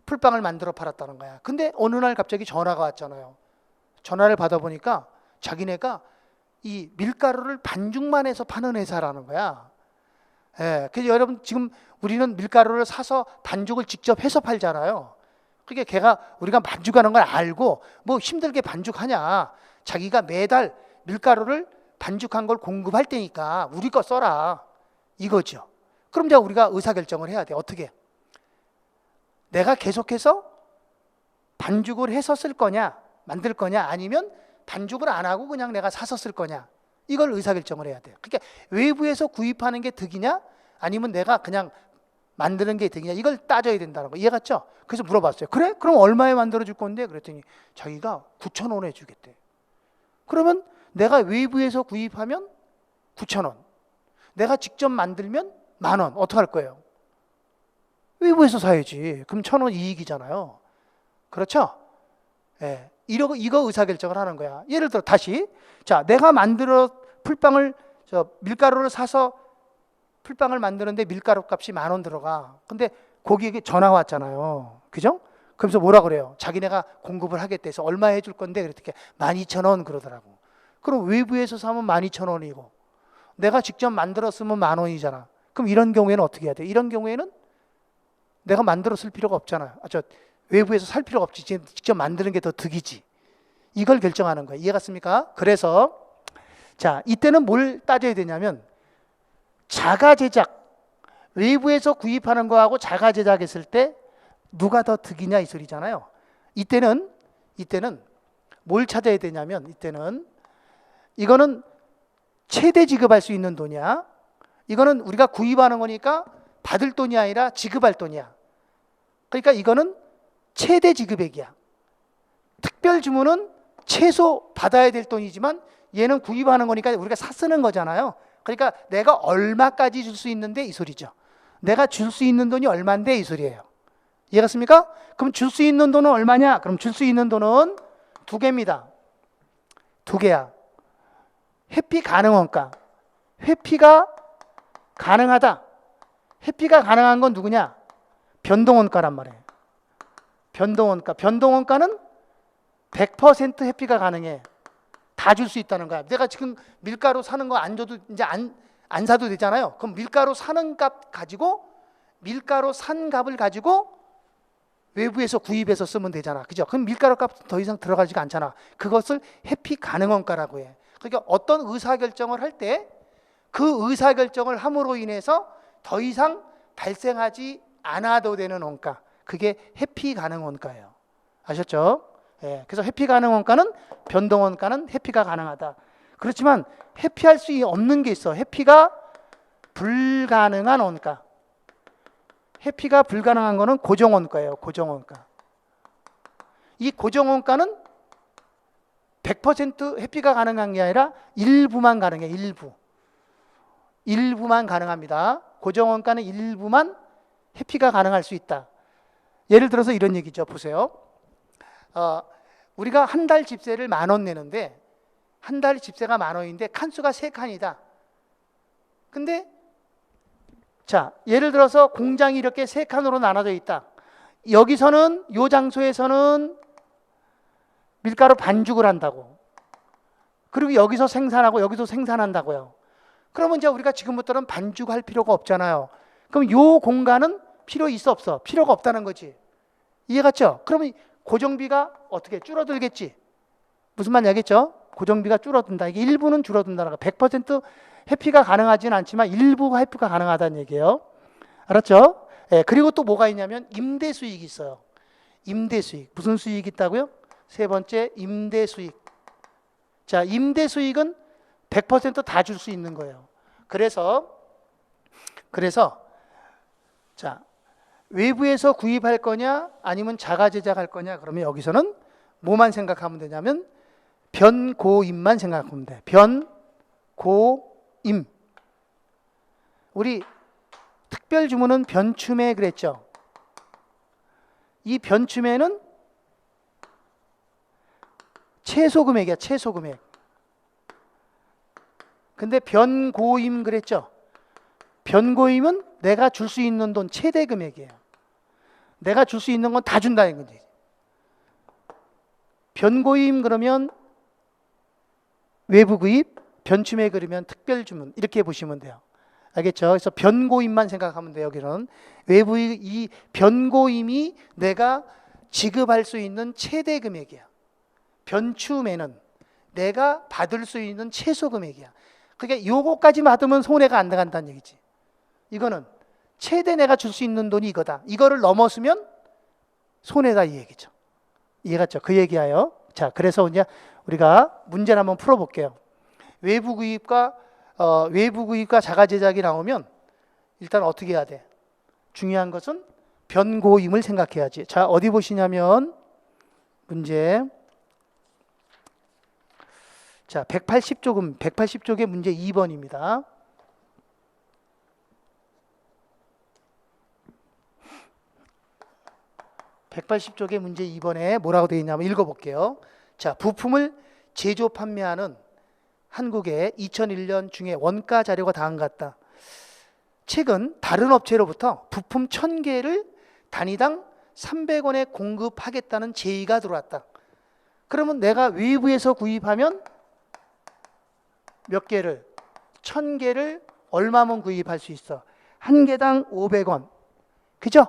풀빵을 만들어 팔았다는 거야. 근데 어느 날 갑자기 전화가 왔잖아요. 전화를 받아보니까 자기네가 이 밀가루를 반죽만 해서 파는 회사라는 거야. 그래서 여러분 지금 우리는 밀가루를 사서 반죽을 직접 해서 팔잖아요. 그러니까 우리가 반죽하는 걸 알고 뭐 힘들게 반죽하냐. 자기가 매달 밀가루를 반죽한 걸 공급할 테니까 우리 거 써라. 이거죠. 그럼 이제 우리가 의사결정을 해야 돼. 어떻게? 내가 계속해서 반죽을 해서 쓸 거냐, 만들 거냐, 아니면 반죽을 안 하고 그냥 내가 사서 쓸 거냐. 이걸 의사결정을 해야 돼요. 그러니까 외부에서 구입하는 게 득이냐, 아니면 내가 그냥 만드는 게 득이냐, 이걸 따져야 된다는 거. 이해 갔죠? 그래서 물어봤어요. 그래? 그럼 얼마에 만들어 줄 건데? 그랬더니 자기가 9,000원에 주겠대. 그러면 내가 외부에서 구입하면 9,000원, 내가 직접 만들면 10,000원. 어떻게 할 거예요? 외부에서 사야지. 그럼 1,000원 이익이잖아요. 그렇죠? 이거 의사결정을 하는 거야. 예를 들어 다시, 자, 내가 밀가루를 사서 풀빵을 만드는데 밀가루 값이 10,000원 들어가. 근데 거기에 전화가 왔잖아요. 그죠? 그러면서 뭐라 그래요? 자기네가 공급을 하겠대. 해서 얼마 해줄 건데? 그랬더니 12,000원 그러더라고. 그럼 외부에서 사면 12,000원이고 내가 직접 만들었으면 10,000원이잖아. 그럼 이런 경우에는 어떻게 해야 돼? 이런 경우에는 내가 만들어 쓸 필요가 없잖아요. 외부에서 살 필요가 없지. 지금 직접 만드는 게 더 득이지. 이걸 결정하는 거예요. 이해 갔습니까? 그래서 자, 이때는 뭘 따져야 되냐면 자가 제작, 외부에서 구입하는 거하고 자가 제작했을 때 누가 더 득이냐 이 소리잖아요. 이때는 뭘 찾아야 되냐면 이거는 최대 지급할 수 있는 돈이야. 이거는 우리가 구입하는 거니까 받을 돈이 아니라 지급할 돈이야. 그러니까 이거는 최대 지급액이야. 특별 주문은 최소 받아야 될 돈이지만 얘는 구입하는 거니까 우리가 사 쓰는 거잖아요. 그러니까 내가 얼마까지 줄 수 있는데 이 소리죠. 내가 줄 수 있는 돈이 얼마인데 이 소리예요. 이해갔습니까? 그럼 줄 수 있는 돈은 얼마냐? 그럼 줄 수 있는 돈은 2개입니다. 2개야. 회피 가능 원가. 회피가 가능하다. 회피가 가능한 건 누구냐? 변동원가란 말이에요. 변동원가. 변동원가는 100% 회피가 가능해. 다 줄 수 있다는 거야. 내가 지금 밀가루 사는 거 안 줘도 이제 안 사도 되잖아요. 그럼 밀가루 사는 값 가지고 밀가루 산 값을 가지고 외부에서 구입해서 쓰면 되잖아. 그죠? 그럼 밀가루 값 더 이상 들어가지가 않잖아. 그것을 회피 가능 원가라고 해. 그러니까 어떤 의사결정을 할 때 그 의사결정을 함으로 인해서 더 이상 발생하지 않아도 되는 원가. 그게 회피 가능 원가예요. 아셨죠? 예, 그래서 회피 가능 원가는 변동 원가는 회피가 가능하다. 그렇지만 회피할 수 없는 게 있어. 회피가 불가능한 원가. 회피가 불가능한 거는 고정 원가예요. 고정 원가. 이 고정 원가는 100% 회피가 가능한 게 아니라 일부만 가능해. 일부만 가능합니다. 고정 원가는 일부만 회피가 가능할 수 있다. 예를 들어서 이런 얘기죠. 보세요. 우리가 한 달 집세를 10,000원 내는데 한 달 집세가 10,000원인데 칸수가 3칸이다. 근데 자, 예를 들어서 공장이 이렇게 3칸으로 나눠져 있다. 여기서는 요 장소에서는 밀가루 반죽을 한다고. 그리고 여기서 생산하고 여기서 생산한다고요. 그러면 이제 우리가 지금부터는 반죽할 필요가 없잖아요. 그럼 요 공간은 필요 있어 없어? 필요가 없다는 거지. 이해갔죠? 그러면 고정비가 어떻게 줄어들겠지? 무슨 말인지 알겠죠? 고정비가 줄어든다. 이게 일부는 줄어든다는 거. 100% 회피가 가능하지는 않지만 일부 회피가 가능하다는 얘기예요. 알았죠? 예, 그리고 또 뭐가 있냐면 임대 수익이 있어요. 임대 수익. 무슨 수익이 있다고요? 세 번째, 임대 수익. 자, 임대 수익은 100% 다 줄 수 있는 거예요. 그래서 자, 외부에서 구입할 거냐 아니면 자가 제작할 거냐 그러면 여기서는 뭐만 생각하면 되냐면 변고임만 생각하면 돼. 변고임. 우리 특별 주문은 변추매 그랬죠. 이 변추매는 최소 금액이야. 최소 금액. 근데 변고임 그랬죠. 변고임은 내가 줄 수 있는 돈 최대 금액이에요. 내가 줄 수 있는 건 다 준다는 거지. 변고임 그러면 외부 구입, 변추매 그러면 특별 주문 이렇게 보시면 돼요. 알겠죠? 그래서 변고임만 생각하면 돼요. 여기는 외부 이 변고임이 내가 지급할 수 있는 최대 금액이야. 변추매는 내가 받을 수 있는 최소 금액이야. 그러니까 요거까지 받으면 손해가 안 나간다는 얘기지. 이거는 최대 내가 줄 수 있는 돈이 이거다. 이거를 넘어서면 손해다 이 얘기죠. 이해갔죠? 그 얘기예요. 자, 그래서 이제 우리가 문제를 한번 풀어볼게요. 외부 구입과 자가 제작이 나오면 일단 어떻게 해야 돼? 중요한 것은 변고임을 생각해야지. 자, 어디 보시냐면 문제. 자, 180쪽의 문제 2번입니다. 180쪽의 문제 2번에 뭐라고 되어 있냐면 읽어볼게요. 자, 부품을 제조 판매하는 한국의 2001년 중에 원가 자료가 다음과 같다. 최근 다른 업체로부터 부품 1000개를 단위당 300원에 공급하겠다는 제의가 들어왔다. 그러면 내가 외부에서 구입하면 몇 개를? 1000개를 얼마면 구입할 수 있어? 한 개당 500원. 그죠?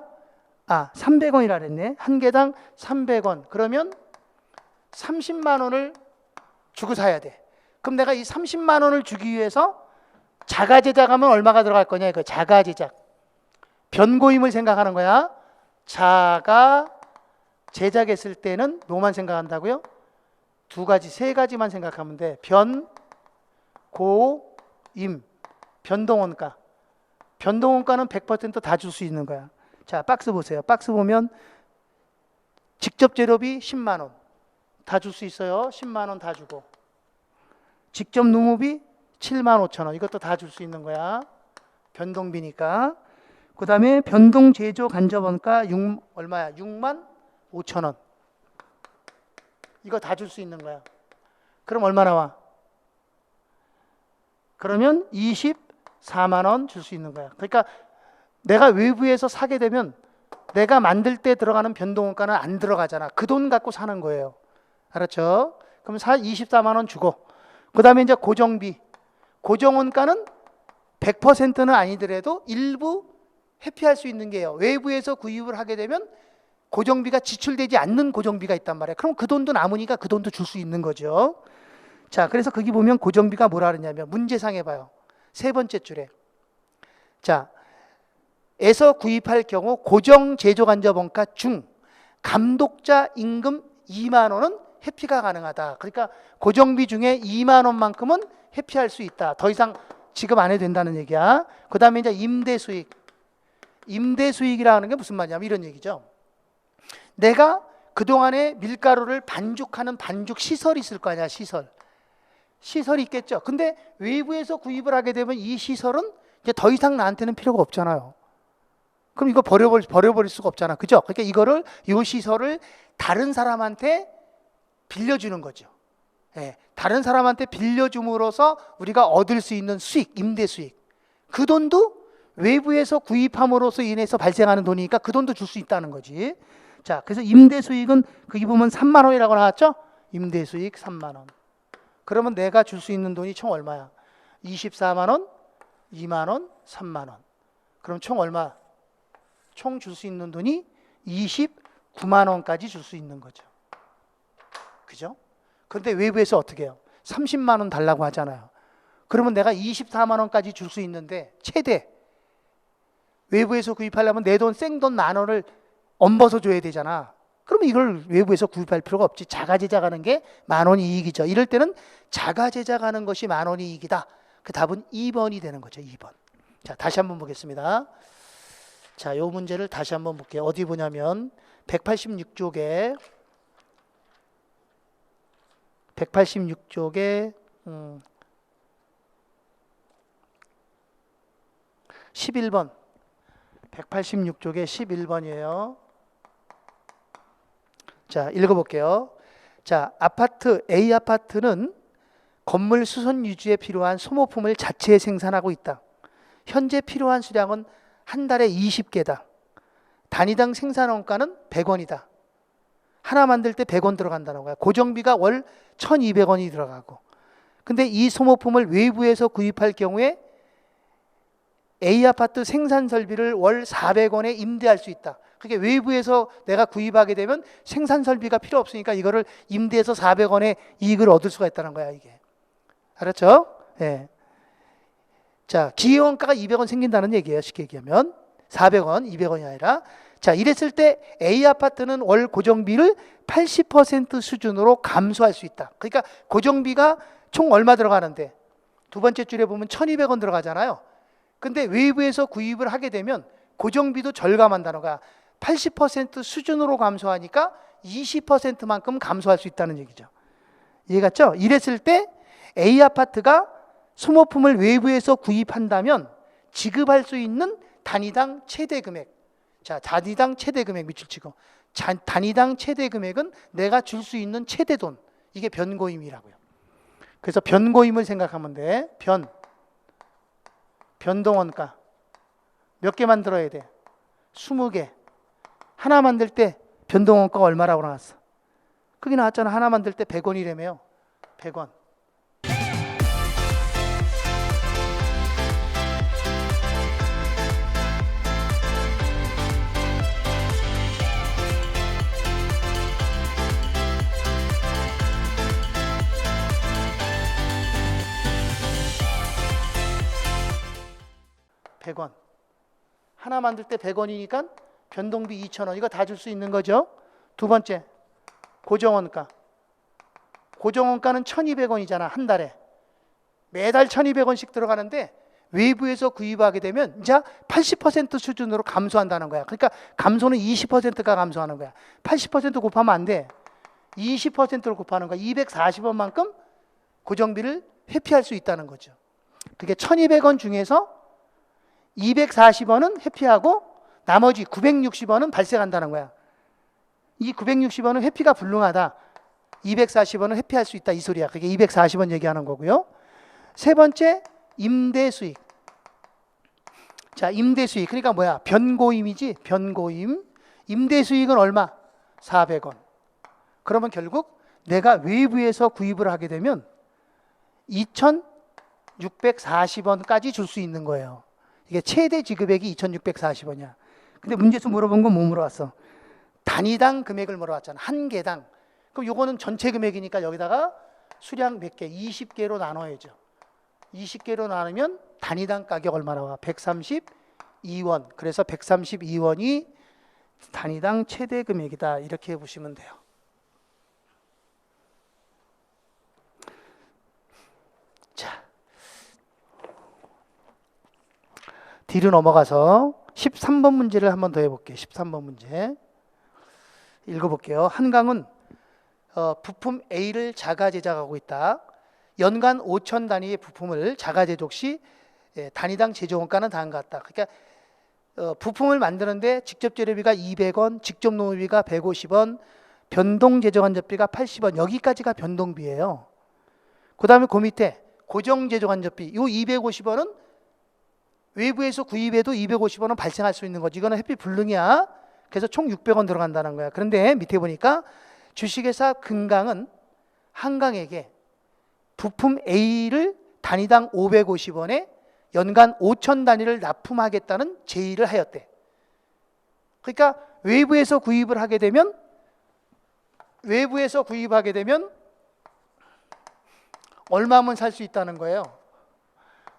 300원이라 그랬네. 한 개당 300원. 그러면 30만 원을 주고 사야 돼. 그럼 내가 이 30만 원을 주기 위해서 자가 제작하면 얼마가 들어갈 거냐? 이거 자가 제작. 변고임을 생각하는 거야. 자가 제작했을 때는 뭐만 생각한다고요? 세 가지만 생각하면 돼. 변고임. 변동원가. 변동원가는 100% 다 줄 수 있는 거야. 자, 박스 보세요. 박스 보면 직접 재료비 10만 원. 다 줄 수 있어요. 10만 원 다 주고. 직접 누무비 7만 5천 원. 이것도 다 줄 수 있는 거야. 변동비니까. 그 다음에 변동 제조 간접원가 얼마야? 6만 5천 원. 이거 다 줄 수 있는 거야. 그럼 얼마 나와? 그러면 24만 원 줄 수 있는 거야. 그러니까 내가 외부에서 사게 되면 내가 만들 때 들어가는 변동원가는 안 들어가잖아. 그 돈 갖고 사는 거예요. 알았죠? 그럼 24만 원 주고, 그 다음에 이제 고정비. 고정원가는 100%는 아니더라도 일부 회피할 수 있는 게요. 외부에서 구입을 하게 되면 고정비가 지출되지 않는 고정비가 있단 말이에요. 그럼 그 돈도 남으니까 그 돈도 줄 수 있는 거죠. 자, 그래서 거기 보면 고정비가 뭐라 그러냐면 문제상에 봐요. 세 번째 줄에. 자, 에서 구입할 경우 고정 제조간접원가 중 감독자 임금 2만 원은 회피가 가능하다. 그러니까 고정비 중에 2만 원만큼은 회피할 수 있다. 더 이상 지급 안 해도 된다는 얘기야. 그 다음에 이제 임대 수익. 임대 수익이라는 게 무슨 말이냐면 이런 얘기죠. 내가 그동안에 밀가루를 반죽하는 반죽 시설이 있을 거 아니야, 시설. 시설이 있겠죠. 근데 외부에서 구입을 하게 되면 이 시설은 이제 더 이상 나한테는 필요가 없잖아요. 그럼 이거 버려버릴 수가 없잖아. 그죠? 그러니까 이 시설을 다른 사람한테 빌려주는 거죠. 예, 다른 사람한테 빌려줌으로써 우리가 얻을 수 있는 수익, 임대 수익. 그 돈도 외부에서 구입함으로써 인해서 발생하는 돈이니까 그 돈도 줄 수 있다는 거지. 자, 그래서 임대 수익은 거기 보면 3만 원이라고 나왔죠? 임대 수익 3만 원. 그러면 내가 줄 수 있는 돈이 총 얼마야? 24만 원, 2만 원, 3만 원. 그럼 총 얼마? 총 줄 수 있는 돈이 29만 원까지 줄 수 있는 거죠. 그죠? 그런데 외부에서 어떻게 해요? 30만 원 달라고 하잖아요. 그러면 내가 24만 원까지 줄 수 있는데 최대 외부에서 구입하려면 내 돈 생돈 만 원을 얹어서 줘야 되잖아. 그러면 이걸 외부에서 구입할 필요가 없지. 자가 제작하는 게 만 원이 이익이죠. 이럴 때는 자가 제작하는 것이 만 원이 이익이다. 그 답은 2번이 되는 거죠. 2번. 자, 다시 한번 보겠습니다. 자, 이 문제를 다시 한번 볼게요. 어디 보냐면 186쪽에 11번 186쪽에 11번이에요. 자, 읽어볼게요. 자, A 아파트는 건물 수선 유지에 필요한 소모품을 자체 생산하고 있다. 현재 필요한 수량은 한 달에 20개다. 단위당 생산 원가는 100원이다. 하나 만들 때 100원 들어간다는 거야. 고정비가 월 1,200원이 들어가고. 근데 이 소모품을 외부에서 구입할 경우에 A 아파트 생산 설비를 월 400원에 임대할 수 있다. 그게 외부에서 내가 구입하게 되면 생산 설비가 필요 없으니까 이거를 임대해서 400원에 이익을 얻을 수가 있다는 거야, 이게. 알았죠? 예. 자, 기회원가가 200원 생긴다는 얘기예요. 쉽게 얘기하면 400원, 200원이 아니라. 자, 이랬을 때 A 아파트는 월 고정비를 80% 수준으로 감소할 수 있다. 그러니까 고정비가 총 얼마 들어가는데 두 번째 줄에 보면 1,200원 들어가잖아요. 근데 외부에서 구입을 하게 되면 고정비도 절감한다는 거야. 80% 수준으로 감소하니까 20%만큼 감소할 수 있다는 얘기죠. 이해갔죠? 이랬을 때 A 아파트가 소모품을 외부에서 구입한다면 지급할 수 있는 단위당 최대 금액. 자, 단위당 최대 금액 밑줄 치고. 단위당 최대 금액은 내가 줄 수 있는 최대 돈. 이게 변고임이라고요. 그래서 변고임을 생각하면 돼. 변동원가. 몇 개 만들어야 돼? 20개. 하나 만들 때 변동원가가 얼마라고 나왔어? 거기 나왔잖아. 하나 만들 때 100원이라며요. 100원. 하나 만들 때 100원이니까 변동비 2,000원. 이거 다 줄 수 있는 거죠. 두 번째, 고정원가. 고정원가는 1,200원이잖아. 한 달에. 매달 1,200원씩 들어가는데 외부에서 구입하게 되면 이제 80% 수준으로 감소한다는 거야. 그러니까 감소는 20%가 감소하는 거야. 80% 곱하면 안 돼. 20%를 곱하는 거야. 240원만큼 고정비를 회피할 수 있다는 거죠. 그게 1,200원 중에서 240원은 회피하고 나머지 960원은 발생한다는 거야. 이 960원은 회피가 불능하다. 240원은 회피할 수 있다. 이 소리야. 그게 240원 얘기하는 거고요. 세 번째, 임대 수익. 자, 임대 수익. 그러니까 뭐야? 변고임이지. 변고임. 임대 수익은 얼마? 400원. 그러면 결국 내가 외부에서 구입을 하게 되면 2,640원까지 줄 수 있는 거예요. 이게 최대 지급액이 2,640원이야. 근데 문제에서 물어본 건 뭐 물어봤어? 단위당 금액을 물어봤잖아. 한 개당. 그럼 요거는 전체 금액이니까 여기다가 수량 몇 개? 20개로 나눠야죠. 20개로 나누면 단위당 가격 얼마 나와? 132원. 그래서 132원이 단위당 최대 금액이다. 이렇게 보시면 돼요. 자, 뒤로 넘어가서 13번 문제를 한번 더 해볼게요. 13번 문제 읽어볼게요. 한강은 부품 A를 자가 제작하고 있다. 연간 5천 단위의 부품을 자가 제작 시 단위당 제조원가는 다음과 같다. 그러니까 부품을 만드는데 직접 재료비가 200원, 직접 노무비가 150원, 변동 제조 간접비가 80원. 여기까지가 변동비예요. 그 다음에 그 밑에 고정 제조 간접비 이 250원은 외부에서 구입해도 250원은 발생할 수 있는 거지. 이거는 햇빛 불능이야. 그래서 총 600원 들어간다는 거야. 그런데 밑에 보니까 주식회사 금강은 한강에게 부품 A를 단위당 550원에 연간 5천 단위를 납품하겠다는 제의를 하였대. 그러니까 외부에서 구입하게 되면 얼마면 살 수 있다는 거예요?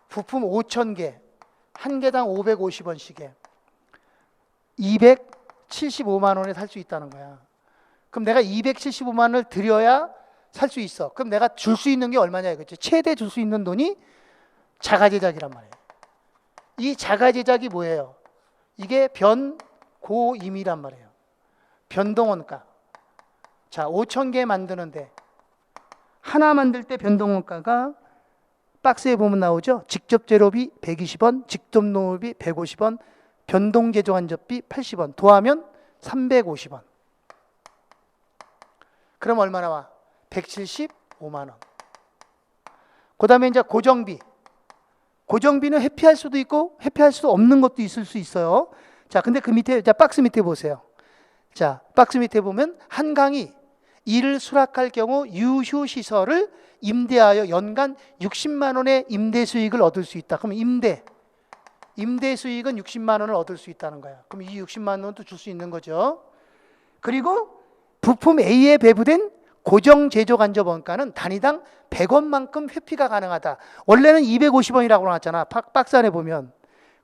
부품 5천 개, 한 개당 550원씩에 275만 원에 살 수 있다는 거야. 그럼 내가 275만 원을 들여야 살 수 있어. 그럼 내가 줄 수 있는 게 얼마냐 이거지. 최대 줄 수 있는 돈이 자가 제작이란 말이에요. 이 자가 제작이 뭐예요? 이게 변고임이란 말이에요. 변동원가. 자, 5천 개 만드는데 하나 만들 때 변동원가가 박스에 보면 나오죠. 직접 재료비 120원, 직접 노무비 150원, 변동 제조 간접비 80원, 더하면 350원. 그럼 얼마 나와? 175만 원. 그다음에 이제 고정비. 고정비는 회피할 수도 있고 회피할 수 없는 것도 있을 수 있어요. 자, 근데 그 밑에 자 박스 밑에 보세요. 자, 박스 밑에 보면 한강이 이를 수락할 경우 유휴 시설을 임대하여 연간 60만 원의 임대 수익을 얻을 수 있다. 그럼 임대 수익은 60만 원을 얻을 수 있다는 거야. 그럼 이 60만 원도 줄 수 있는 거죠. 그리고 부품 A에 배부된 고정 제조 간접 원가는 단위당 100원만큼 회피가 가능하다. 원래는 250원이라고 나왔잖아. 박스 안에 보면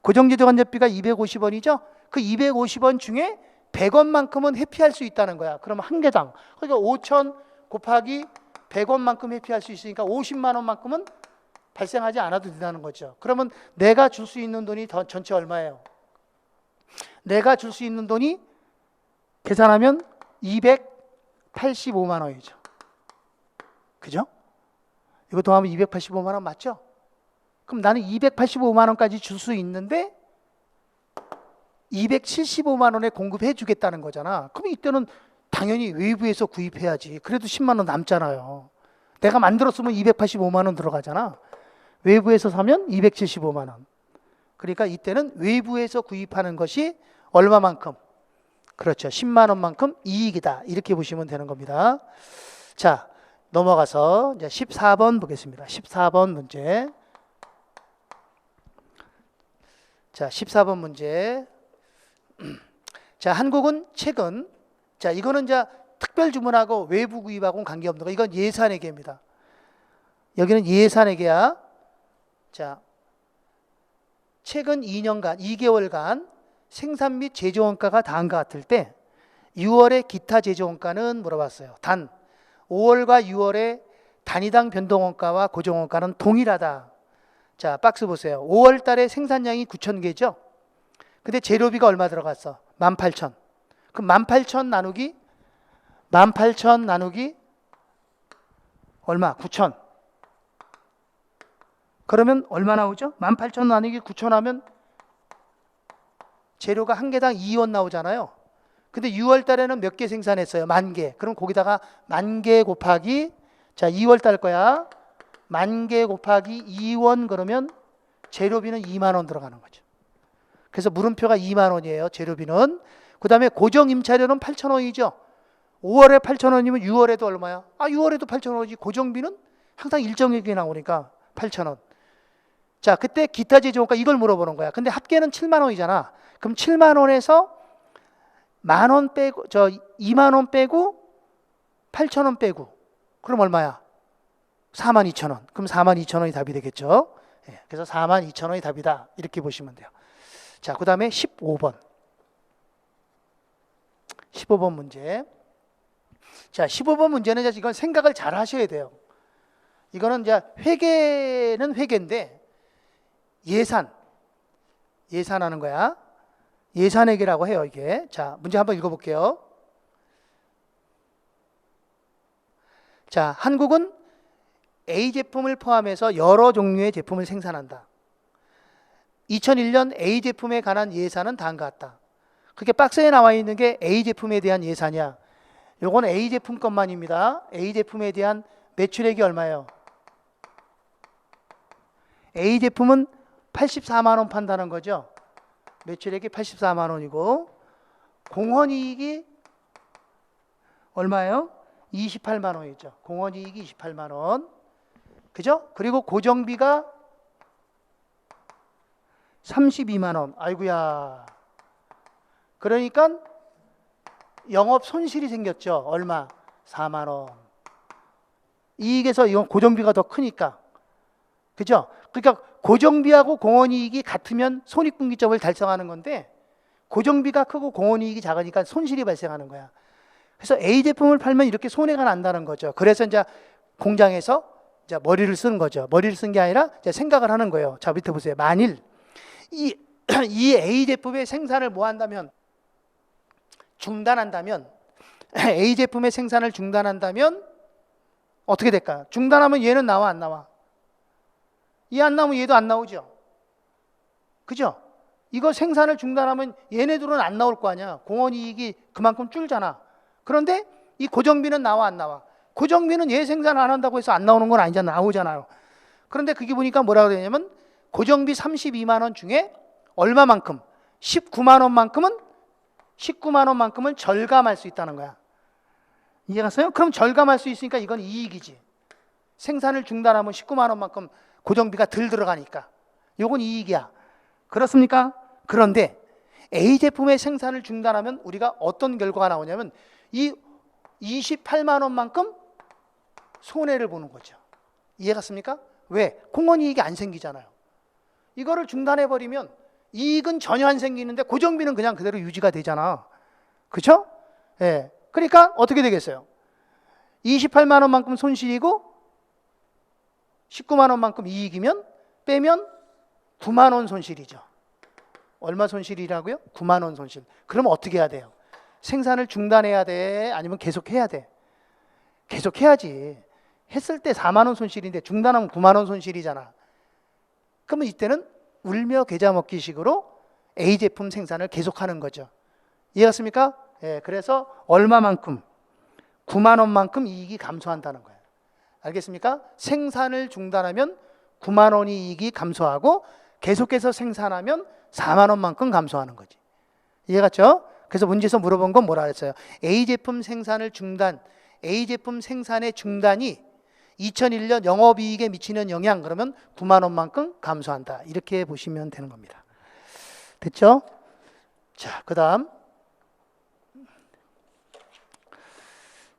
고정 제조 간접비가 250원이죠. 그 250원 중에 100원만큼은 회피할 수 있다는 거야. 그러면 한 개당 그러니까 5천 곱하기 100원만큼 회피할 수 있으니까 50만 원만큼은 발생하지 않아도 된다는 거죠. 그러면 내가 줄 수 있는 돈이 전체 얼마예요? 내가 줄 수 있는 돈이 계산하면 285만 원이죠. 그죠? 이거 더하면 285만 원 맞죠? 그럼 나는 285만 원까지 줄 수 있는데 275만 원에 공급해 주겠다는 거잖아. 그럼 이때는 당연히 외부에서 구입해야지. 그래도 10만 원 남잖아요. 내가 만들었으면 285만 원 들어가잖아. 외부에서 사면 275만 원. 그러니까 이때는 외부에서 구입하는 것이 얼마만큼? 그렇죠. 10만 원만큼 이익이다. 이렇게 보시면 되는 겁니다. 자, 넘어가서 이제 14번 보겠습니다. 14번 문제. 자, 14번 문제. 자, 한국은 최근 자, 이거는 이제 특별 주문하고 외부 구입하고는 관계없는 거. 이건 예산회계입니다. 여기는 예산회계야. 자, 최근 2년간, 2개월간 생산 및 제조 원가가 다음과 같을 때 6월의 기타 제조 원가는 물어봤어요. 단 5월과 6월의 단위당 변동 원가와 고정 원가는 동일하다. 자, 박스 보세요. 5월 달에 생산량이 9,000개죠. 근데 재료비가 얼마 들어갔어? 18,000. 그럼 18,000 나누기 얼마? 9,000. 그러면 얼마 나오죠? 18,000 나누기 9,000 하면 재료가 한 개당 2원 나오잖아요. 근데 6월 달에는 몇 개 생산했어요? 10,000개. 그럼 거기다가 10,000개 곱하기 자, 2월 달 거야. 10,000개 곱하기 2원 그러면 재료비는 2만 원 들어가는 거죠. 그래서 물음표가 2만 원이에요. 재료비는. 그 다음에 고정 임차료는 8,000원이죠. 5월에 8,000원이면 6월에도 얼마야? 6월에도 8,000원이지. 고정비는 항상 일정액이 나오니까 8,000원. 자, 그때 기타 제조원가 이걸 물어보는 거야. 근데 합계는 7만 원이잖아. 그럼 7만 원에서 만 원 빼고 2만 원 빼고 8천 원 빼고 그럼 얼마야? 4만 2천 원. 그럼 4만 2천 원이 답이 되겠죠. 예, 그래서 4만 2천 원이 답이다. 이렇게 보시면 돼요. 자, 그 다음에 15번. 15번 문제. 자, 15번 문제는 이제 이건 생각을 잘 하셔야 돼요. 이거는 이제 회계는 회계인데 예산하는 거야. 예산회계라고 해요, 이게. 자, 문제 한번 읽어볼게요. 자, 한국은 A 제품을 포함해서 여러 종류의 제품을 생산한다. 2001년 A 제품에 관한 예산은 다음과 같다. 그게 박스에 나와 있는 게 A 제품에 대한 예산이야. 요건 A 제품 것만입니다. A 제품에 대한 매출액이 얼마예요? A 제품은 84만 원 판다는 거죠. 매출액이 84만 원이고 공헌이익이 얼마예요? 28만 원이죠. 공헌이익이 28만 원. 그죠? 그리고 고정비가 32만 원. 아이고야. 그러니까 영업 손실이 생겼죠. 얼마? 4만 원. 이익에서 이건 고정비가 더 크니까. 그죠? 그러니까 고정비하고 공헌이익이 같으면 손익분기점을 달성하는 건데 고정비가 크고 공헌이익이 작으니까 손실이 발생하는 거야. 그래서 A 제품을 팔면 이렇게 손해가 난다는 거죠. 그래서 이제 공장에서 이제 머리를 쓰는 거죠. 머리를 쓴 게 아니라 이제 생각을 하는 거예요. 자, 밑에 보세요. 만일 이 A 제품의 생산을 뭐 한다면 중단한다면 A 제품의 생산을 중단한다면 어떻게 될까? 중단하면 얘는 나와 안 나와? 얘 안 나오면 얘도 안 나오죠. 그죠? 이거 생산을 중단하면 얘네들은 안 나올 거 아니야. 공헌이익이 그만큼 줄잖아. 그런데 이 고정비는 나와 안 나와? 고정비는 얘 생산 안 한다고 해서 안 나오는 건 아니잖아. 나오잖아요. 그런데 그게 보니까 뭐라고 그러냐면 고정비 32만 원 중에 얼마만큼? 19만 원만큼은 절감할 수 있다는 거야. 이해갔어요? 그럼 절감할 수 있으니까 이건 이익이지. 생산을 중단하면 19만 원만큼 고정비가 덜 들어가니까. 이건 이익이야. 그렇습니까? 그런데 A 제품의 생산을 중단하면 우리가 어떤 결과가 나오냐면 이 28만 원만큼 손해를 보는 거죠. 이해갔습니까? 왜? 공헌이익이 안 생기잖아요. 이거를 중단해버리면 이익은 전혀 안 생기는데 고정비는 그냥 그대로 유지가 되잖아. 그렇죠? 예. 그러니까 어떻게 되겠어요? 28만 원만큼 손실이고 19만 원만큼 이익이면 빼면 9만 원 손실이죠. 얼마 손실이라고요? 9만 원 손실. 그럼 어떻게 해야 돼요? 생산을 중단해야 돼? 아니면 계속해야 돼? 계속해야지. 했을 때 4만 원 손실인데 중단하면 9만 원 손실이잖아. 그러면 이때는 울며 겨자 먹기 식으로 A 제품 생산을 계속하는 거죠. 이해갔습니까? 예, 그래서 얼마만큼? 9만 원만큼 이익이 감소한다는 거예요. 알겠습니까? 생산을 중단하면 9만 원이 이익이 감소하고 계속해서 생산하면 4만 원만큼 감소하는 거지. 이해갔죠? 그래서 문제에서 물어본 건 뭐라 그랬어요? A 제품 생산을 중단, A 제품 생산의 중단이 2001년 영업이익에 미치는 영향, 그러면 9만 원만큼 감소한다. 이렇게 보시면 되는 겁니다. 됐죠? 자, 그 다음.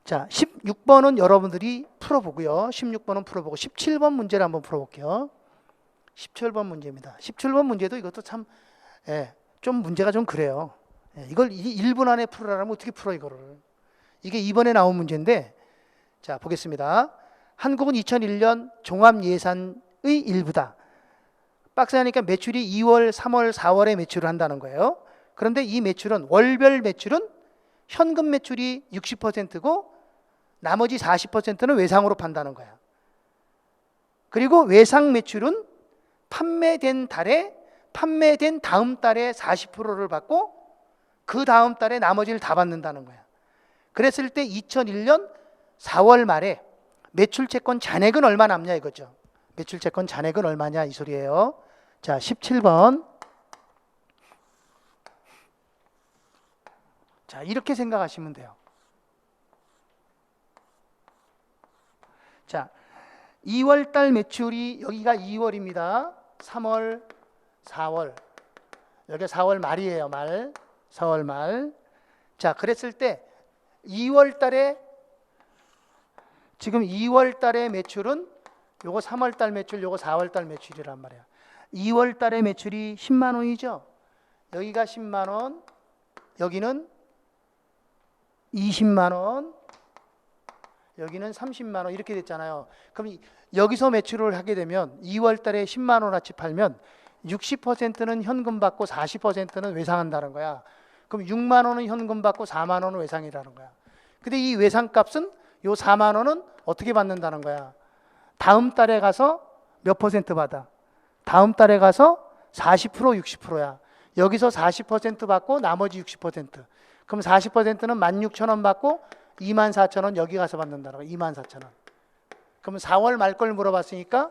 자, 16번은 여러분들이 풀어보고요. 16번은 풀어보고 17번 문제를 한번 풀어볼게요. 17번 문제입니다. 17번 문제도 이것도 참, 좀 문제가 좀 그래요. 이걸 1분 안에 풀으라면 어떻게 풀어 이거를. 이게 이번에 나온 문제인데, 자, 보겠습니다. 한국은 2001년 종합예산의 일부다. 박스 하니까 매출이 2월, 3월, 4월에 매출을 한다는 거예요. 그런데 이 매출은 월별 매출은 현금 매출이 60%고 나머지 40%는 외상으로 판다는 거야. 그리고 외상 매출은 판매된 다음 달에 40%를 받고 그 다음 달에 나머지를 다 받는다는 거야. 그랬을 때 2001년 4월 말에 매출채권 잔액은 얼마 남냐 이거죠. 매출채권 잔액은 얼마냐 이 소리예요. 자, 17번. 자, 이렇게 생각하시면 돼요. 자, 2월 달 매출이 여기가 2월입니다. 3월, 4월. 여기 4월 말이에요. 말. 4월 말. 자, 그랬을 때 2월 달에 지금 2월 달의 매출은 요거 3월 달 매출, 요거 4월 달 매출이란 말이야. 2월 달의 매출이 10만 원이죠. 여기가 10만 원. 여기는 20만 원. 여기는 30만 원 이렇게 됐잖아요. 그럼 여기서 매출을 하게 되면 2월 달에 10만 원어치 팔면 60%는 현금 받고 40%는 외상한다는 거야. 그럼 6만 원은 현금 받고 4만 원은 외상이라는 거야. 근데 이 외상값은 요 4만 원은 어떻게 받는다는 거야? 다음 달에 가서 몇 퍼센트 받아? 다음 달에 가서 40% 60%야. 여기서 40% 받고 나머지 60%. 그럼 40%는 16,000원 받고 24,000원 여기 가서 받는다는 거야. 24,000원. 그럼 4월 말 걸 물어봤으니까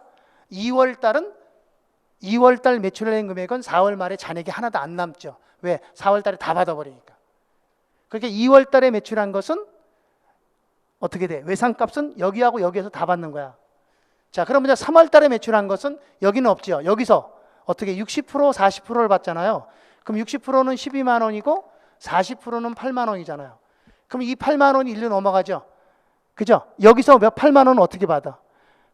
2월 달은 2월 달 매출된 금액은 4월 말에 잔액이 하나도 안 남죠. 왜? 4월 달에 다 받아버리니까. 그렇게 2월 달에 매출한 것은 어떻게 돼? 외상값은 여기하고 여기에서 다 받는 거야. 자, 그럼 이제 3월 달에 매출한 것은 여기는 없죠. 여기서 어떻게 60% 40%를 받잖아요. 그럼 60%는 12만 원이고 40%는 8만 원이잖아요. 그럼 이 8만 원이 일로 넘어가죠. 그죠? 여기서 8만 원은 어떻게 받아?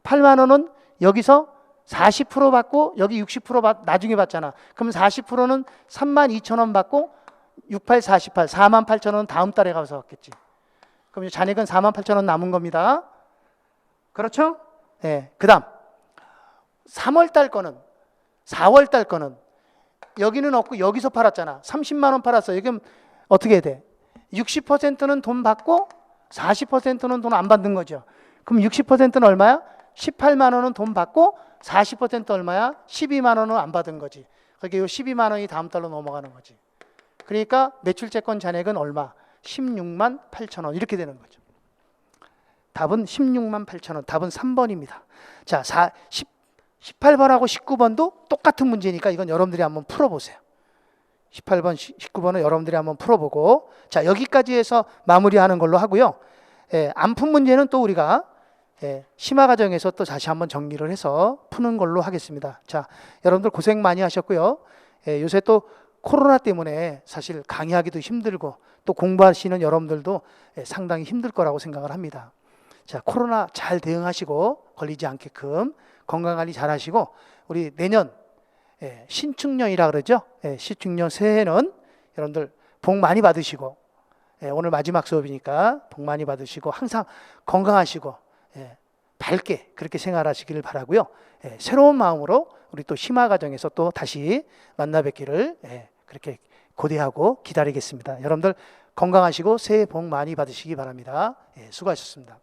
8만 원은 여기서 40% 받고 여기 60% 나중에 받잖아. 그럼 40%는 32,000원 받고 68, 48, 48,000원 다음 달에 가서 받겠지. 그럼 잔액은 48,000원 남은 겁니다. 그렇죠? 네. 그 다음 3월 달 거는 4월 달 거는 여기는 없고 여기서 팔았잖아. 30만 원 팔았어. 여기 어떻게 해야 돼? 60%는 돈 받고 40%는 돈 안 받는 거죠. 그럼 60%는 얼마야? 18만 원은 돈 받고 40% 얼마야? 12만 원은 안 받은 거지. 그러니까 이 12만 원이 다음 달로 넘어가는 거지. 그러니까 매출채권 잔액은 얼마? 16만 8천 원 이렇게 되는 거죠. 답은 16만 8천 원. 답은 3번입니다. 자, 18번하고 19번도 똑같은 문제니까 이건 여러분들이 한번 풀어보세요. 18번, 19번은 여러분들이 한번 풀어보고, 자, 여기까지 해서 마무리하는 걸로 하고요. 안 푼 문제는 또 우리가 심화 과정에서 또 다시 한번 정리를 해서 푸는 걸로 하겠습니다. 자, 여러분들 고생 많이 하셨고요. 요새 또 코로나 때문에 사실 강의하기도 힘들고 또 공부하시는 여러분들도 상당히 힘들 거라고 생각을 합니다. 자, 코로나 잘 대응하시고 걸리지 않게끔 건강관리 잘 하시고, 우리 내년 신축년이라 그러죠. 신축년 새해는 여러분들 복 많이 받으시고, 오늘 마지막 수업이니까 복 많이 받으시고 항상 건강하시고 밝게 그렇게 생활하시기를 바라고요. 새로운 마음으로 우리 또 심화 과정에서 또 다시 만나 뵙기를 그렇게 고대하고 기다리겠습니다. 여러분들 건강하시고 새해 복 많이 받으시기 바랍니다. 수고하셨습니다.